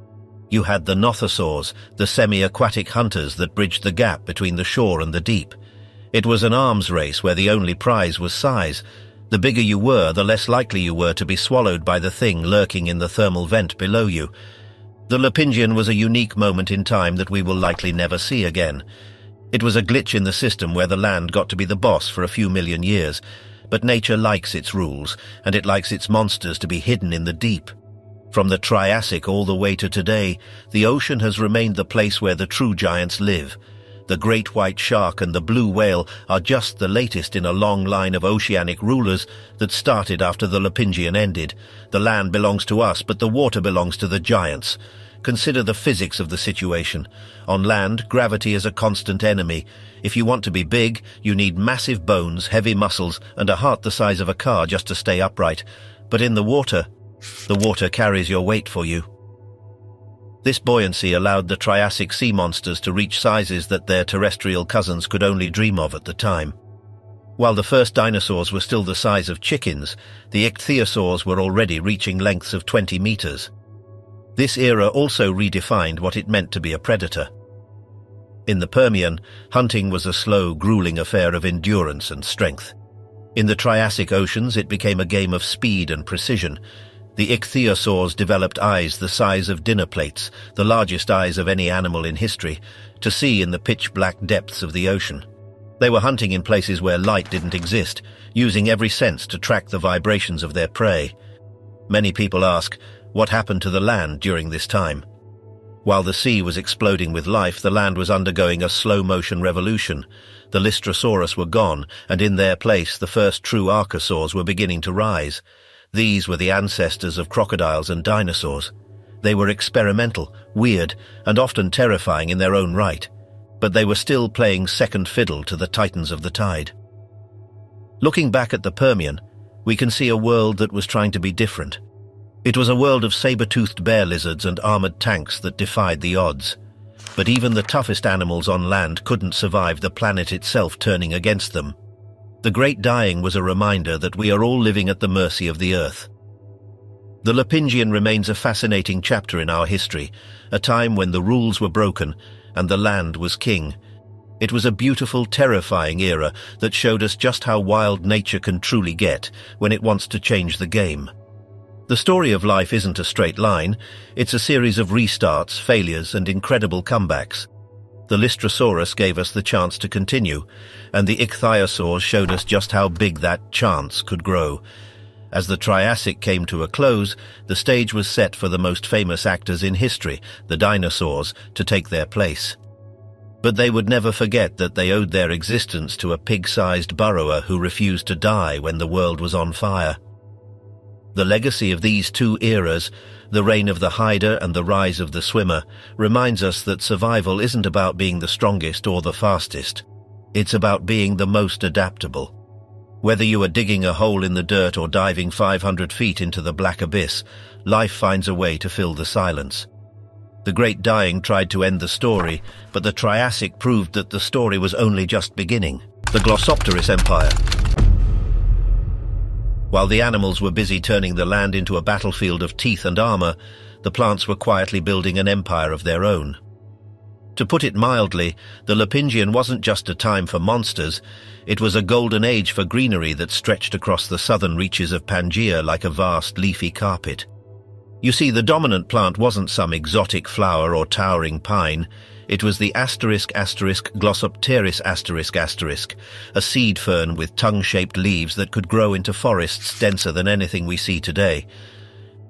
You had the nothosaurs, the semi-aquatic hunters that bridged the gap between the shore and the deep. It was an arms race where the only prize was size. The bigger you were, the less likely you were to be swallowed by the thing lurking in the thermal vent below you. The Lopingian was a unique moment in time that we will likely never see again. It was a glitch in the system where the land got to be the boss for a few million years. But nature likes its rules, and it likes its monsters to be hidden in the deep. From the Triassic all the way to today, the ocean has remained the place where the true giants live. The great white shark and the blue whale are just the latest in a long line of oceanic rulers that started after the Lopingian ended. The land belongs to us, but the water belongs to the giants. Consider the physics of the situation. On land, gravity is a constant enemy. If you want to be big, you need massive bones, heavy muscles, and a heart the size of a car just to stay upright. But in the water carries your weight for you. This buoyancy allowed the Triassic sea monsters to reach sizes that their terrestrial cousins could only dream of at the time. While the first dinosaurs were still the size of chickens, the ichthyosaurs were already reaching lengths of 20 meters. This era also redefined what it meant to be a predator. In the Permian, hunting was a slow, grueling affair of endurance and strength. In the Triassic oceans, it became a game of speed and precision. The ichthyosaurs developed eyes the size of dinner plates, the largest eyes of any animal in history, to see in the pitch-black depths of the ocean. They were hunting in places where light didn't exist, using every sense to track the vibrations of their prey. Many people ask, what happened to the land during this time? While the sea was exploding with life, the land was undergoing a slow-motion revolution. The Lystrosaurus were gone, and in their place the first true archosaurs were beginning to rise. These were the ancestors of crocodiles and dinosaurs. They were experimental, weird, and often terrifying in their own right, but they were still playing second fiddle to the titans of the tide. Looking back at the Permian, we can see a world that was trying to be different. It was a world of saber-toothed bear lizards and armored tanks that defied the odds. But even the toughest animals on land couldn't survive the planet itself turning against them. The Great Dying was a reminder that we are all living at the mercy of the Earth. The Lopingian remains a fascinating chapter in our history, a time when the rules were broken and the land was king. It was a beautiful, terrifying era that showed us just how wild nature can truly get when it wants to change the game. The story of life isn't a straight line, it's a series of restarts, failures, and incredible comebacks. The Lystrosaurus gave us the chance to continue, and the ichthyosaurs showed us just how big that chance could grow. As the Triassic came to a close, the stage was set for the most famous actors in history, the dinosaurs, to take their place. But they would never forget that they owed their existence to a pig-sized burrower who refused to die when the world was on fire. The legacy of these two eras, the reign of the hider and the rise of the swimmer, reminds us that survival isn't about being the strongest or the fastest. It's about being the most adaptable. Whether you are digging a hole in the dirt or diving 500 feet into the black abyss, life finds a way to fill the silence. The Great Dying tried to end the story, but the Triassic proved that the story was only just beginning. The Glossopteris Empire. While the animals were busy turning the land into a battlefield of teeth and armor, the plants were quietly building an empire of their own. To put it mildly, the Lopingian wasn't just a time for monsters, it was a golden age for greenery that stretched across the southern reaches of Pangaea like a vast leafy carpet. You see, the dominant plant wasn't some exotic flower or towering pine, it was the Glossopteris ***, a seed fern with tongue-shaped leaves that could grow into forests denser than anything we see today.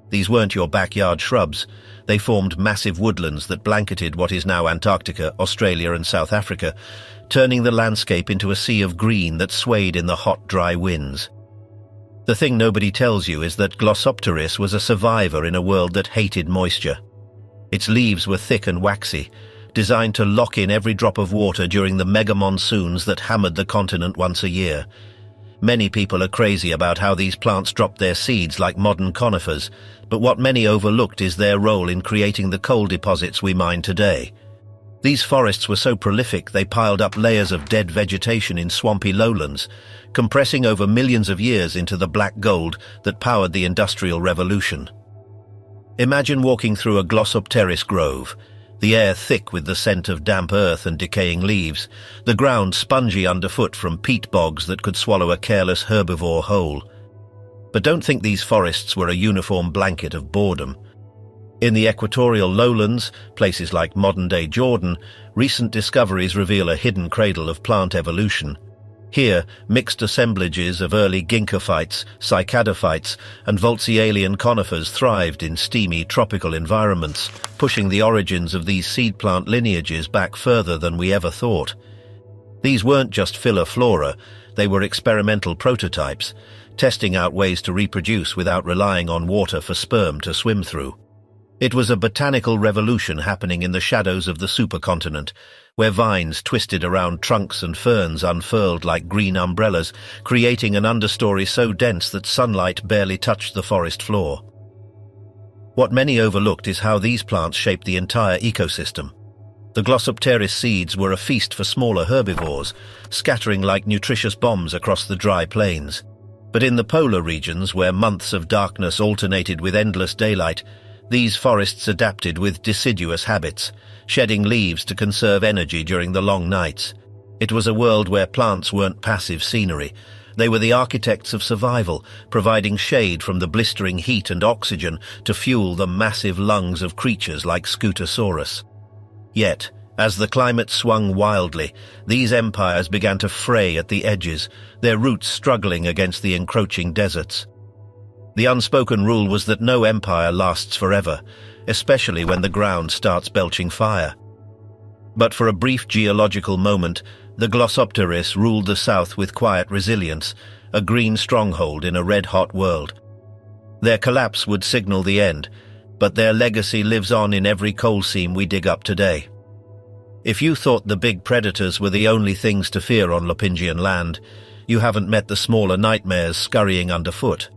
These weren't your backyard shrubs. They formed massive woodlands that blanketed what is now Antarctica, Australia, and South Africa, turning the landscape into a sea of green that swayed in the hot, dry winds. The thing nobody tells you is that Glossopteris was a survivor in a world that hated moisture. Its leaves were thick and waxy, designed to lock in every drop of water during the mega monsoons that hammered the continent once a year. Many people are crazy about how these plants dropped their seeds like modern conifers, but what many overlooked is their role in creating the coal deposits we mine today. These forests were so prolific they piled up layers of dead vegetation in swampy lowlands, compressing over millions of years into the black gold that powered the Industrial Revolution. Imagine walking through a Glossopteris grove, the air thick with the scent of damp earth and decaying leaves, the ground spongy underfoot from peat bogs that could swallow a careless herbivore whole. But don't think these forests were a uniform blanket of boredom. In the equatorial lowlands, places like modern-day Jordan, recent discoveries reveal a hidden cradle of plant evolution. Here, mixed assemblages of early ginkgophytes, cycadophytes, and Voltzialian conifers thrived in steamy tropical environments, pushing the origins of these seed plant lineages back further than we ever thought. These weren't just filler flora, they were experimental prototypes, testing out ways to reproduce without relying on water for sperm to swim through. It was a botanical revolution happening in the shadows of the supercontinent, where vines twisted around trunks and ferns unfurled like green umbrellas, creating an understory so dense that sunlight barely touched the forest floor. What many overlooked is how these plants shaped the entire ecosystem. The Glossopteris seeds were a feast for smaller herbivores, scattering like nutritious bombs across the dry plains. But in the polar regions, where months of darkness alternated with endless daylight, These forests adapted with deciduous habits, shedding leaves to conserve energy during the long nights. It was a world where plants weren't passive scenery. They were the architects of survival, providing shade from the blistering heat and oxygen to fuel the massive lungs of creatures like Scutosaurus. Yet, as the climate swung wildly, these empires began to fray at the edges, their roots struggling against the encroaching deserts. The unspoken rule was that no empire lasts forever, especially when the ground starts belching fire. But for a brief geological moment, the Glossopteris ruled the south with quiet resilience, a green stronghold in a red-hot world. Their collapse would signal the end, but their legacy lives on in every coal seam we dig up today. If you thought the big predators were the only things to fear on Lopingian land, you haven't met the smaller nightmares scurrying underfoot.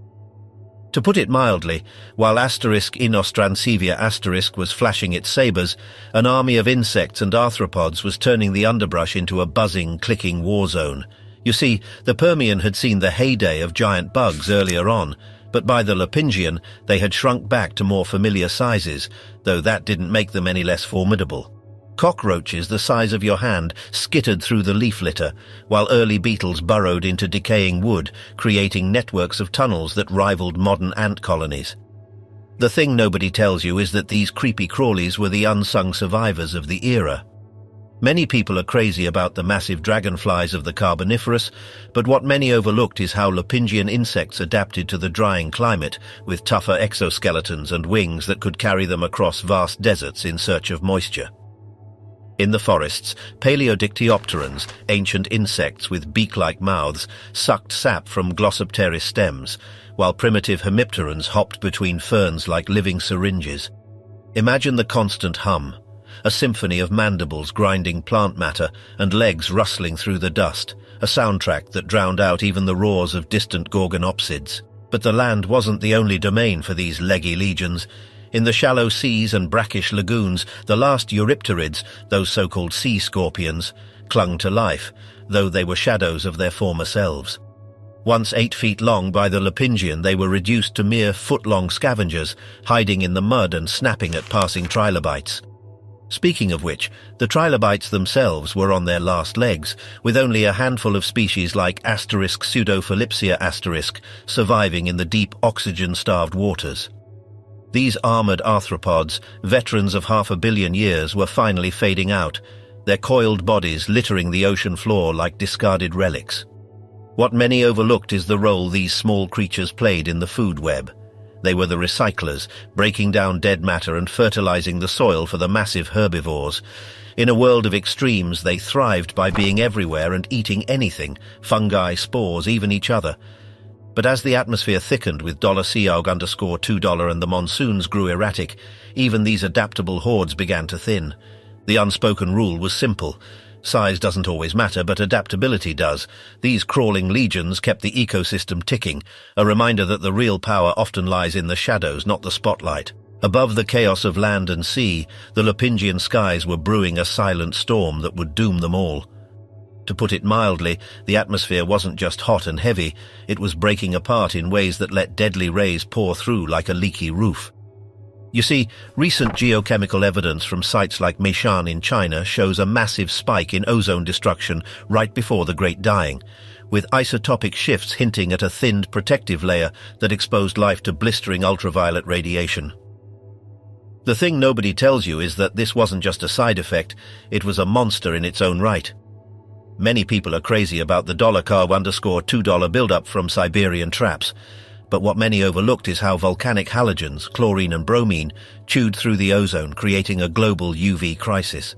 To put it mildly, while *Inostransevia* was flashing its sabers, an army of insects and arthropods was turning the underbrush into a buzzing, clicking war zone. You see, the Permian had seen the heyday of giant bugs earlier on, but by the Lopingian they had shrunk back to more familiar sizes, though that didn't make them any less formidable. Cockroaches the size of your hand skittered through the leaf litter, while early beetles burrowed into decaying wood, creating networks of tunnels that rivaled modern ant colonies. The thing nobody tells you is that these creepy crawlies were the unsung survivors of the era. Many people are crazy about the massive dragonflies of the Carboniferous, but what many overlooked is how Lopingian insects adapted to the drying climate, with tougher exoskeletons and wings that could carry them across vast deserts in search of moisture. In the forests, Paleodictyopterans, ancient insects with beak-like mouths, sucked sap from Glossopteris stems, while primitive hemipterans hopped between ferns like living syringes. Imagine the constant hum, a symphony of mandibles grinding plant matter and legs rustling through the dust, a soundtrack that drowned out even the roars of distant gorgonopsids. But the land wasn't the only domain for these leggy legions. In the shallow seas and brackish lagoons, the last Eurypterids, those so-called sea scorpions, clung to life, though they were shadows of their former selves. Once 8 feet long by the Lopingian, they were reduced to mere foot-long scavengers, hiding in the mud and snapping at passing trilobites. Speaking of which, the trilobites themselves were on their last legs, with only a handful of species like *Pseudophilipsia* surviving in the deep oxygen-starved waters. These armored arthropods, veterans of 500 million years, were finally fading out, their coiled bodies littering the ocean floor like discarded relics. What many overlooked is the role these small creatures played in the food web. They were the recyclers, breaking down dead matter and fertilizing the soil for the massive herbivores. In a world of extremes, they thrived by being everywhere and eating anything, fungi, spores, even each other. But as the atmosphere thickened with $CAUG_2 and the monsoons grew erratic, even these adaptable hordes began to thin. The unspoken rule was simple. Size doesn't always matter, but adaptability does. These crawling legions kept the ecosystem ticking, a reminder that the real power often lies in the shadows, not the spotlight. Above the chaos of land and sea, the Lopingian skies were brewing a silent storm that would doom them all. To put it mildly, the atmosphere wasn't just hot and heavy, it was breaking apart in ways that let deadly rays pour through like a leaky roof. You see, recent geochemical evidence from sites like Meishan in China shows a massive spike in ozone destruction right before the Great Dying, with isotopic shifts hinting at a thinned protective layer that exposed life to blistering ultraviolet radiation. The thing nobody tells you is that this wasn't just a side effect, it was a monster in its own right. Many people are crazy about the $CAUG_2 buildup from Siberian traps, but what many overlooked is how volcanic halogens, chlorine and bromine, chewed through the ozone, creating a global UV crisis.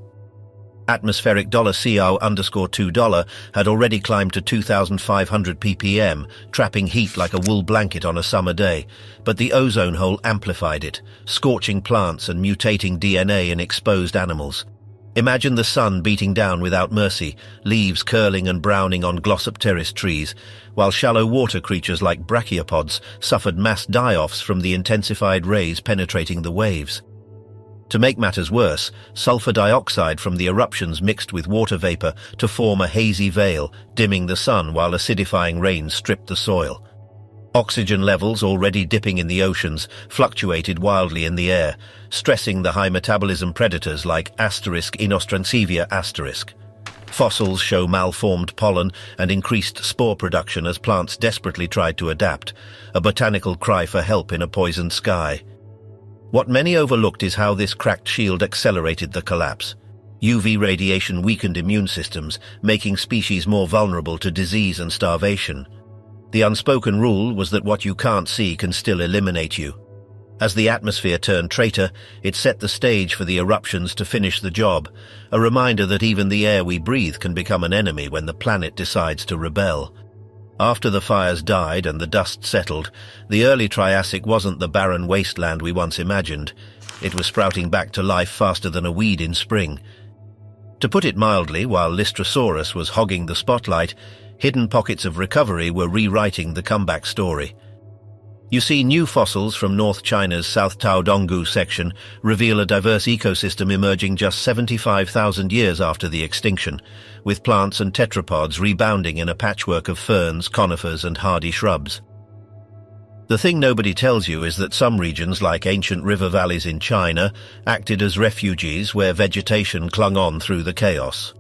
Atmospheric $CAUG_2 had already climbed to 2,500 ppm, trapping heat like a wool blanket on a summer day, but the ozone hole amplified it, scorching plants and mutating DNA in exposed animals. Imagine the sun beating down without mercy, leaves curling and browning on Glossopteris trees, while shallow water creatures like brachiopods suffered mass die-offs from the intensified rays penetrating the waves. To make matters worse, sulfur dioxide from the eruptions mixed with water vapor to form a hazy veil, dimming the sun while acidifying rains stripped the soil. Oxygen levels, already dipping in the oceans, fluctuated wildly in the air, stressing the high metabolism predators like *Inostrancevia*. Fossils show malformed pollen and increased spore production as plants desperately tried to adapt, a botanical cry for help in a poisoned sky. What many overlooked is how this cracked shield accelerated the collapse. UV radiation weakened immune systems, making species more vulnerable to disease and starvation. The unspoken rule was that what you can't see can still eliminate you. As the atmosphere turned traitor, it set the stage for the eruptions to finish the job, a reminder that even the air we breathe can become an enemy when the planet decides to rebel. After the fires died and the dust settled, the early Triassic wasn't the barren wasteland we once imagined. It was sprouting back to life faster than a weed in spring. To put it mildly, while Lystrosaurus was hogging the spotlight, hidden pockets of recovery were rewriting the comeback story. You see, new fossils from North China's South Taodonggu section reveal a diverse ecosystem emerging just 75,000 years after the extinction, with plants and tetrapods rebounding in a patchwork of ferns, conifers, and hardy shrubs. The thing nobody tells you is that some regions, like ancient river valleys in China, acted as refuges where vegetation clung on through the chaos.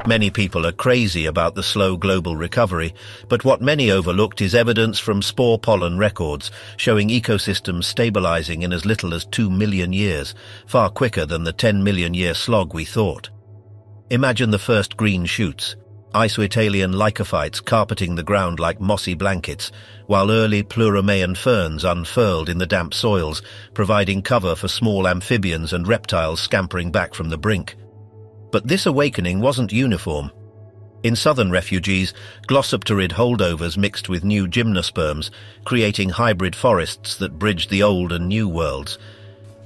Many people are crazy about the slow global recovery, but what many overlooked is evidence from spore pollen records showing ecosystems stabilizing in as little as 2 million years, far quicker than the 10-million-year slog we thought. Imagine the first green shoots, Isoitalian lycophytes carpeting the ground like mossy blankets, while early pleuromaean ferns unfurled in the damp soils, providing cover for small amphibians and reptiles scampering back from the brink. But this awakening wasn't uniform. In southern refuges, glossopterid holdovers mixed with new gymnosperms, creating hybrid forests that bridged the old and new worlds.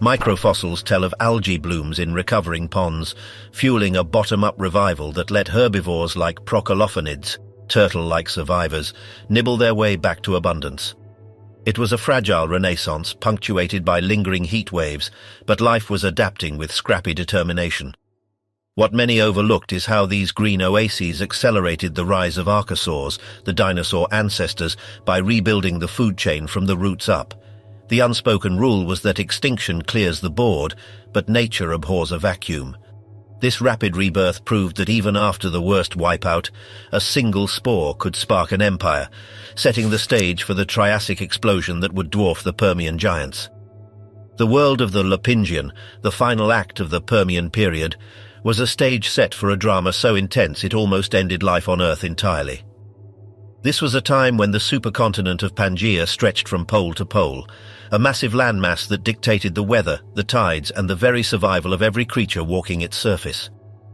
Microfossils tell of algae blooms in recovering ponds, fueling a bottom-up revival that let herbivores like procolophonids, turtle-like survivors, nibble their way back to abundance. It was a fragile renaissance, punctuated by lingering heat waves, but life was adapting with scrappy determination. What many overlooked is how these green oases accelerated the rise of archosaurs, the dinosaur ancestors, by rebuilding the food chain from the roots up. The unspoken rule was that extinction clears the board, but nature abhors a vacuum. This rapid rebirth proved that even after the worst wipeout, a single spore could spark an empire, setting the stage for the Triassic explosion that would dwarf the Permian giants. The world of the Lopingian, the final act of the Permian period, was a stage set for a drama so intense it almost ended life on Earth entirely. This was a time when the supercontinent of Pangaea stretched from pole to pole, a massive landmass that dictated the weather, the tides, and the very survival of every creature walking its surface.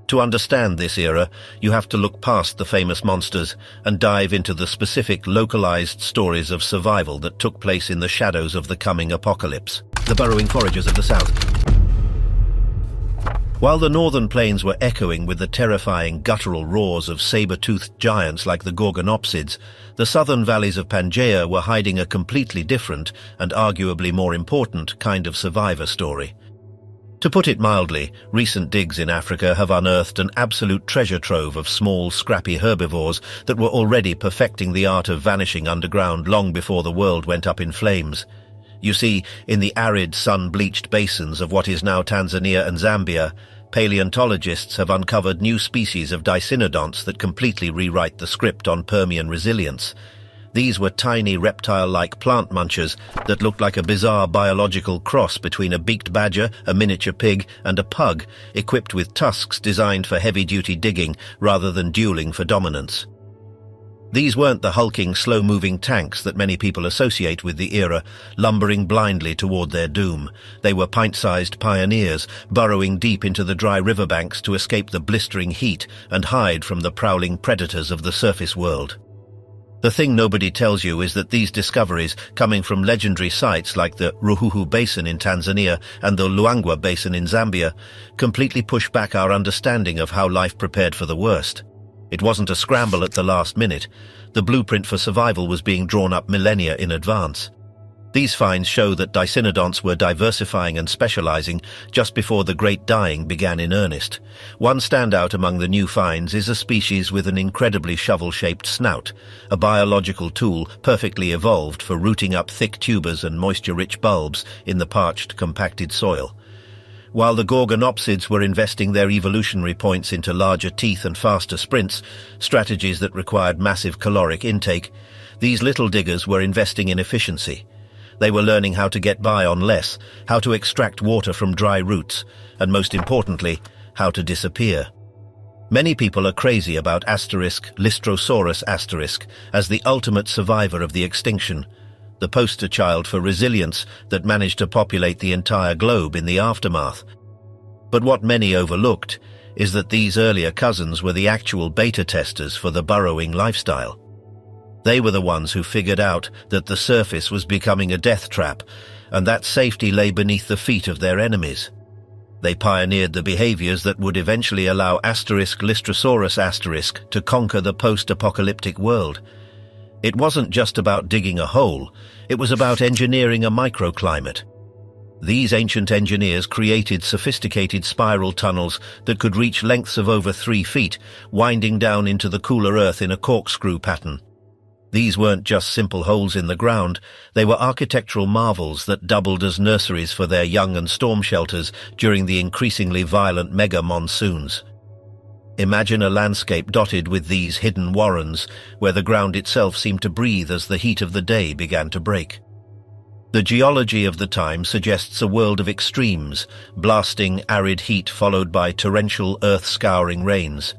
To understand this era, you have to look past the famous monsters and dive into the specific, localized stories of survival that took place in the shadows of the coming apocalypse. The burrowing foragers of the south. While the northern plains were echoing with the terrifying guttural roars of saber-toothed giants like the Gorgonopsids, the southern valleys of Pangaea were hiding a completely different, and arguably more important, kind of survivor story. To put it mildly, recent digs in Africa have unearthed an absolute treasure trove of small, scrappy herbivores that were already perfecting the art of vanishing underground long before the world went up in flames. You see, in the arid, sun-bleached basins of what is now Tanzania and Zambia, paleontologists have uncovered new species of dicynodonts that completely rewrite the script on Permian resilience. These were tiny reptile-like plant munchers that looked like a bizarre biological cross between a beaked badger, a miniature pig, and a pug, equipped with tusks designed for heavy-duty digging rather than dueling for dominance. These weren't the hulking, slow-moving tanks that many people associate with the era, lumbering blindly toward their doom. They were pint-sized pioneers, burrowing deep into the dry riverbanks to escape the blistering heat and hide from the prowling predators of the surface world. The thing nobody tells you is that these discoveries, coming from legendary sites like the Ruhuhu Basin in Tanzania and the Luangwa Basin in Zambia, completely push back our understanding of how life prepared for the worst. It wasn't a scramble at the last minute. The blueprint for survival was being drawn up millennia in advance. These finds show that dicynodonts were diversifying and specializing just before the Great Dying began in earnest. One standout among the new finds is a species with an incredibly shovel-shaped snout, a biological tool perfectly evolved for rooting up thick tubers and moisture-rich bulbs in the parched, compacted soil. While the Gorgonopsids were investing their evolutionary points into larger teeth and faster sprints, strategies that required massive caloric intake, these little diggers were investing in efficiency. They were learning how to get by on less, how to extract water from dry roots, and most importantly, how to disappear. Many people are crazy about Lystrosaurus as the ultimate survivor of the extinction, the poster child for resilience that managed to populate the entire globe in the aftermath. But what many overlooked is that these earlier cousins were the actual beta testers for the burrowing lifestyle. They were the ones who figured out that the surface was becoming a death trap, and that safety lay beneath the feet of their enemies. They pioneered the behaviors that would eventually allow Lystrosaurus to conquer the post-apocalyptic world. It wasn't just about digging a hole, it was about engineering a microclimate. These ancient engineers created sophisticated spiral tunnels that could reach lengths of over 3 feet, winding down into the cooler earth in a corkscrew pattern. These weren't just simple holes in the ground, they were architectural marvels that doubled as nurseries for their young and storm shelters during the increasingly violent mega monsoons. Imagine a landscape dotted with these hidden warrens, where the ground itself seemed to breathe as the heat of the day began to break. The geology of the time suggests a world of extremes, blasting, arid heat followed by torrential, earth-scouring rains.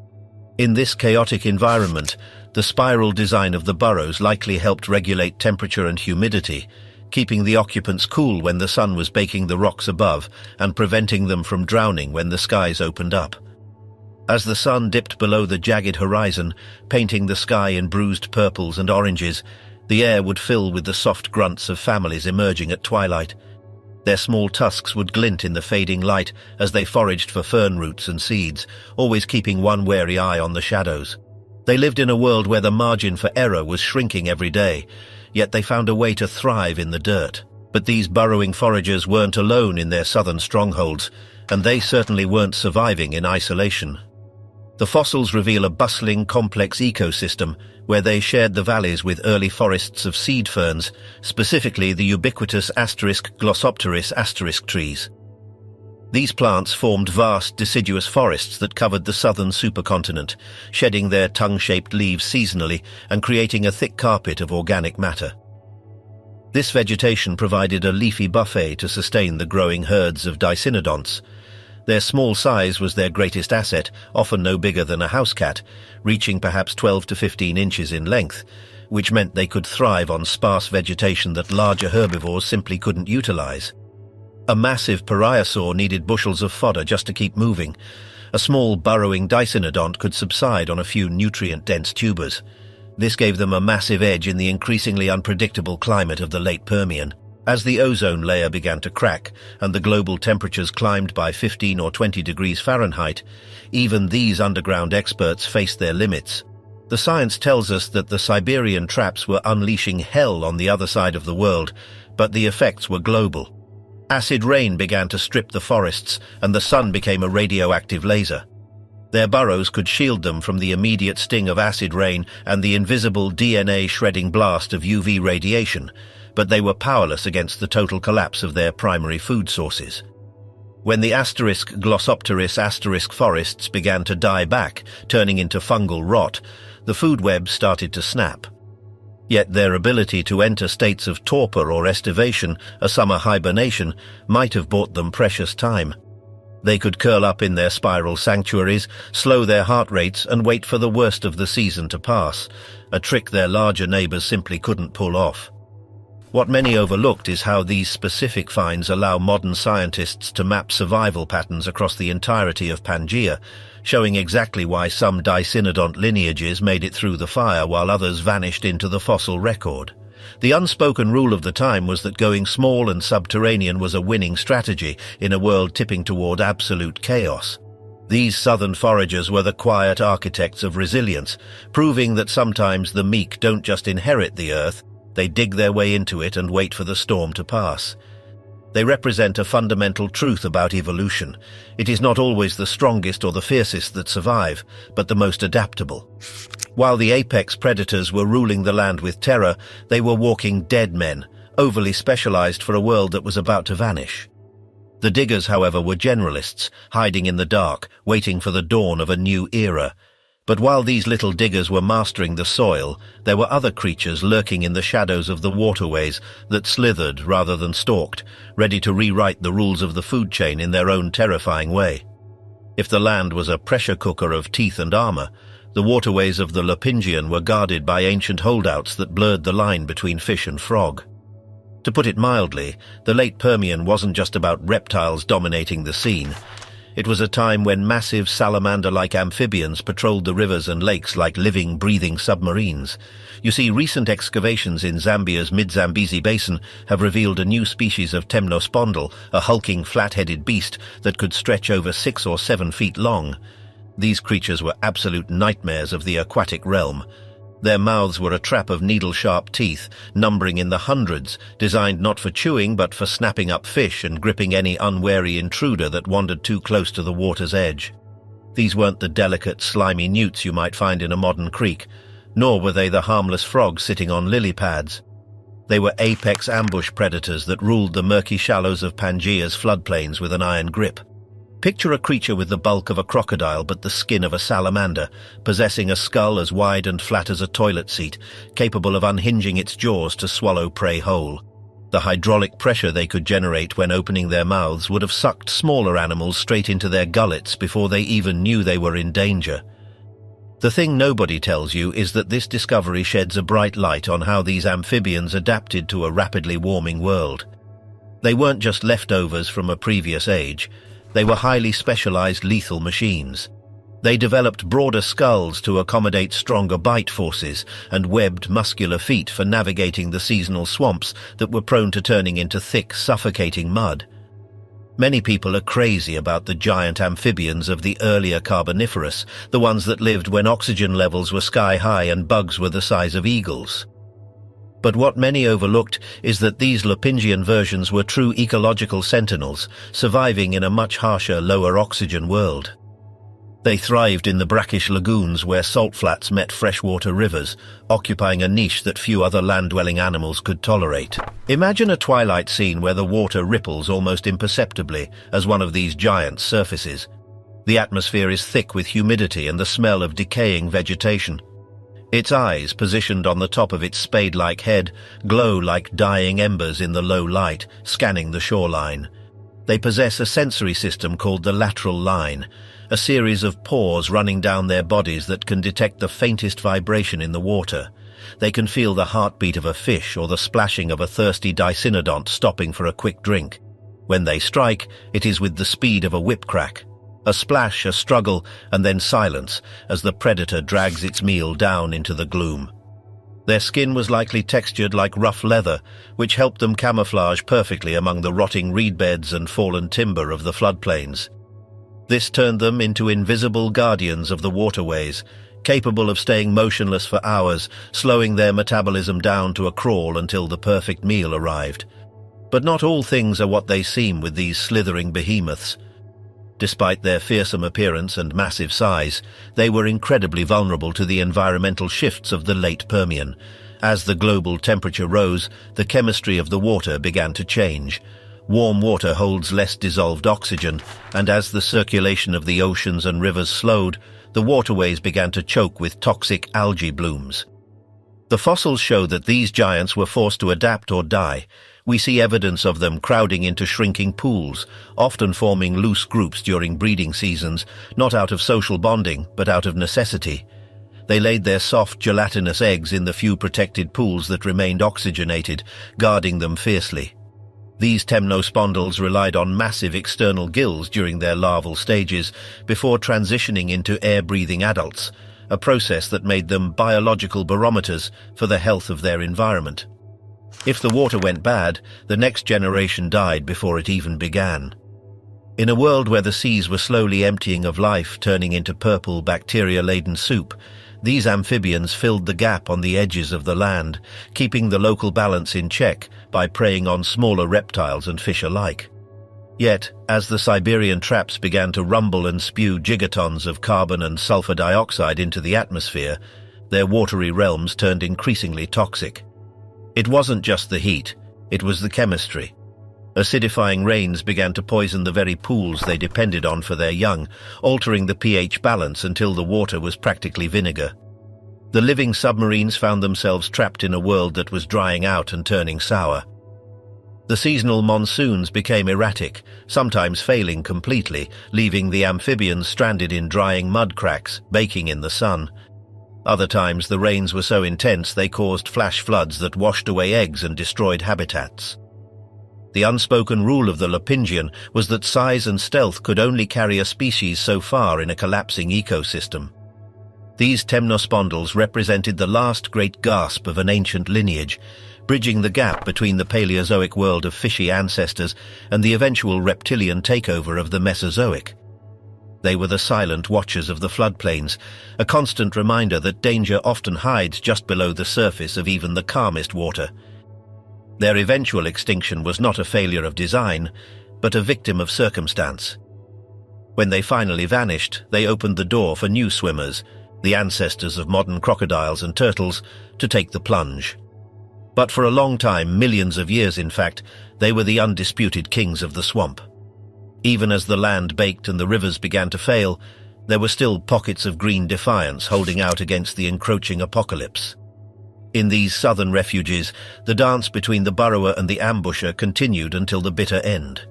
In this chaotic environment, the spiral design of the burrows likely helped regulate temperature and humidity, keeping the occupants cool when the sun was baking the rocks above and preventing them from drowning when the skies opened up. As the sun dipped below the jagged horizon, painting the sky in bruised purples and oranges, the air would fill with the soft grunts of families emerging at twilight. Their small tusks would glint in the fading light as they foraged for fern roots and seeds, always keeping one wary eye on the shadows. They lived in a world where the margin for error was shrinking every day, yet they found a way to thrive in the dirt. But these burrowing foragers weren't alone in their southern strongholds, and they certainly weren't surviving in isolation. The fossils reveal a bustling, complex ecosystem where they shared the valleys with early forests of seed ferns, specifically the ubiquitous Glossopteris trees. These plants formed vast, deciduous forests that covered the southern supercontinent, shedding their tongue-shaped leaves seasonally and creating a thick carpet of organic matter. This vegetation provided a leafy buffet to sustain the growing herds of dicynodonts. Their small size was their greatest asset, often no bigger than a house cat, reaching perhaps 12 to 15 inches in length, which meant they could thrive on sparse vegetation that larger herbivores simply couldn't utilize. A massive pariasaur needed bushels of fodder just to keep moving. A small burrowing dicynodont could subside on a few nutrient-dense tubers. This gave them a massive edge in the increasingly unpredictable climate of the late Permian. As the ozone layer began to crack and the global temperatures climbed by 15 or 20 degrees Fahrenheit, even these underground experts faced their limits. The science tells us that the Siberian traps were unleashing hell on the other side of the world, but the effects were global. Acid rain began to strip the forests, and the sun became a radioactive laser. Their burrows could shield them from the immediate sting of acid rain and the invisible DNA-shredding blast of UV radiation, but they were powerless against the total collapse of their primary food sources. When the Glossopteris forests began to die back, turning into fungal rot, the food web started to snap. Yet their ability to enter states of torpor or estivation, a summer hibernation, might have bought them precious time. They could curl up in their spiral sanctuaries, slow their heart rates, and wait for the worst of the season to pass, a trick their larger neighbors simply couldn't pull off. What many overlooked is how these specific finds allow modern scientists to map survival patterns across the entirety of Pangaea, showing exactly why some dicynodont lineages made it through the fire while others vanished into the fossil record. The unspoken rule of the time was that going small and subterranean was a winning strategy in a world tipping toward absolute chaos. These southern foragers were the quiet architects of resilience, proving that sometimes the meek don't just inherit the earth, They dig their way into it and wait for the storm to pass. They represent a fundamental truth about evolution. It is not always the strongest or the fiercest that survive, but the most adaptable. While the apex predators were ruling the land with terror, they were walking dead men, overly specialized for a world that was about to vanish. The diggers, however, were generalists, hiding in the dark, waiting for the dawn of a new era. But while these little diggers were mastering the soil, there were other creatures lurking in the shadows of the waterways that slithered rather than stalked, ready to rewrite the rules of the food chain in their own terrifying way. If the land was a pressure cooker of teeth and armor, the waterways of the Lopingian were guarded by ancient holdouts that blurred the line between fish and frog. To put it mildly, the late Permian wasn't just about reptiles dominating the scene. It was a time when massive salamander-like amphibians patrolled the rivers and lakes like living, breathing submarines. You see, recent excavations in Zambia's mid-Zambezi basin have revealed a new species of temnospondyle, a hulking, flat-headed beast that could stretch over 6 or 7 feet long. These creatures were absolute nightmares of the aquatic realm. Their mouths were a trap of needle-sharp teeth, numbering in the hundreds, designed not for chewing but for snapping up fish and gripping any unwary intruder that wandered too close to the water's edge. These weren't the delicate, slimy newts you might find in a modern creek, nor were they the harmless frogs sitting on lily pads. They were apex ambush predators that ruled the murky shallows of Pangea's floodplains with an iron grip. Picture a creature with the bulk of a crocodile but the skin of a salamander, possessing a skull as wide and flat as a toilet seat, capable of unhinging its jaws to swallow prey whole. The hydraulic pressure they could generate when opening their mouths would have sucked smaller animals straight into their gullets before they even knew they were in danger. The thing nobody tells you is that this discovery sheds a bright light on how these amphibians adapted to a rapidly warming world. They weren't just leftovers from a previous age. They were highly specialized lethal machines. They developed broader skulls to accommodate stronger bite forces and webbed muscular feet for navigating the seasonal swamps that were prone to turning into thick, suffocating mud. Many people are crazy about the giant amphibians of the earlier Carboniferous, the ones that lived when oxygen levels were sky high and bugs were the size of eagles. But what many overlooked is that these Lopingian versions were true ecological sentinels, surviving in a much harsher, lower oxygen world. They thrived in the brackish lagoons where salt flats met freshwater rivers, occupying a niche that few other land-dwelling animals could tolerate. Imagine a twilight scene where the water ripples almost imperceptibly as one of these giants surfaces. The atmosphere is thick with humidity and the smell of decaying vegetation. Its eyes, positioned on the top of its spade-like head, glow like dying embers in the low light, scanning the shoreline. They possess a sensory system called the lateral line, a series of pores running down their bodies that can detect the faintest vibration in the water. They can feel the heartbeat of a fish or the splashing of a thirsty dicynodont stopping for a quick drink. When they strike, it is with the speed of a whip crack. A splash, a struggle, and then silence as the predator drags its meal down into the gloom. Their skin was likely textured like rough leather, which helped them camouflage perfectly among the rotting reed beds and fallen timber of the floodplains. This turned them into invisible guardians of the waterways, capable of staying motionless for hours, slowing their metabolism down to a crawl until the perfect meal arrived. But not all things are what they seem with these slithering behemoths. Despite their fearsome appearance and massive size, they were incredibly vulnerable to the environmental shifts of the late Permian. As the global temperature rose, the chemistry of the water began to change. Warm water holds less dissolved oxygen, and as the circulation of the oceans and rivers slowed, the waterways began to choke with toxic algae blooms. The fossils show that these giants were forced to adapt or die. We see evidence of them crowding into shrinking pools, often forming loose groups during breeding seasons, not out of social bonding, but out of necessity. They laid their soft, gelatinous eggs in the few protected pools that remained oxygenated, guarding them fiercely. These temnospondyls relied on massive external gills during their larval stages before transitioning into air-breathing adults, a process that made them biological barometers for the health of their environment. If the water went bad, the next generation died before it even began. In a world where the seas were slowly emptying of life, turning into purple, bacteria-laden soup, these amphibians filled the gap on the edges of the land, keeping the local balance in check by preying on smaller reptiles and fish alike. Yet, as the Siberian traps began to rumble and spew gigatons of carbon and sulfur dioxide into the atmosphere, their watery realms turned increasingly toxic. It wasn't just the heat, it was the chemistry. Acidifying rains began to poison the very pools they depended on for their young, altering the pH balance until the water was practically vinegar. The living submarines found themselves trapped in a world that was drying out and turning sour. The seasonal monsoons became erratic, sometimes failing completely, leaving the amphibians stranded in drying mud cracks, baking in the sun. Other times the rains were so intense they caused flash floods that washed away eggs and destroyed habitats. The unspoken rule of the Lopingian was that size and stealth could only carry a species so far in a collapsing ecosystem. These temnospondyls represented the last great gasp of an ancient lineage, bridging the gap between the Paleozoic world of fishy ancestors and the eventual reptilian takeover of the Mesozoic. They were the silent watchers of the floodplains, a constant reminder that danger often hides just below the surface of even the calmest water. Their eventual extinction was not a failure of design, but a victim of circumstance. When they finally vanished, they opened the door for new swimmers, the ancestors of modern crocodiles and turtles, to take the plunge. But for a long time, millions of years in fact, they were the undisputed kings of the swamp. Even as the land baked and the rivers began to fail, there were still pockets of green defiance holding out against the encroaching apocalypse. In these southern refuges, the dance between the burrower and the ambusher continued until the bitter end.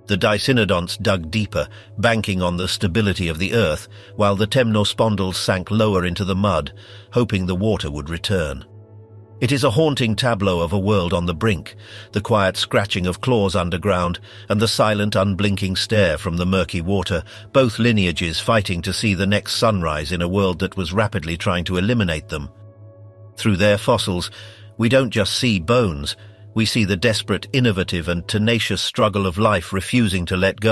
The dicynodonts dug deeper, banking on the stability of the earth, while the temnospondyls sank lower into the mud, hoping the water would return. It is a haunting tableau of a world on the brink, the quiet scratching of claws underground and the silent, unblinking stare from the murky water, both lineages fighting to see the next sunrise in a world that was rapidly trying to eliminate them. Through their fossils, we don't just see bones, we see the desperate, innovative and tenacious struggle of life refusing to let go.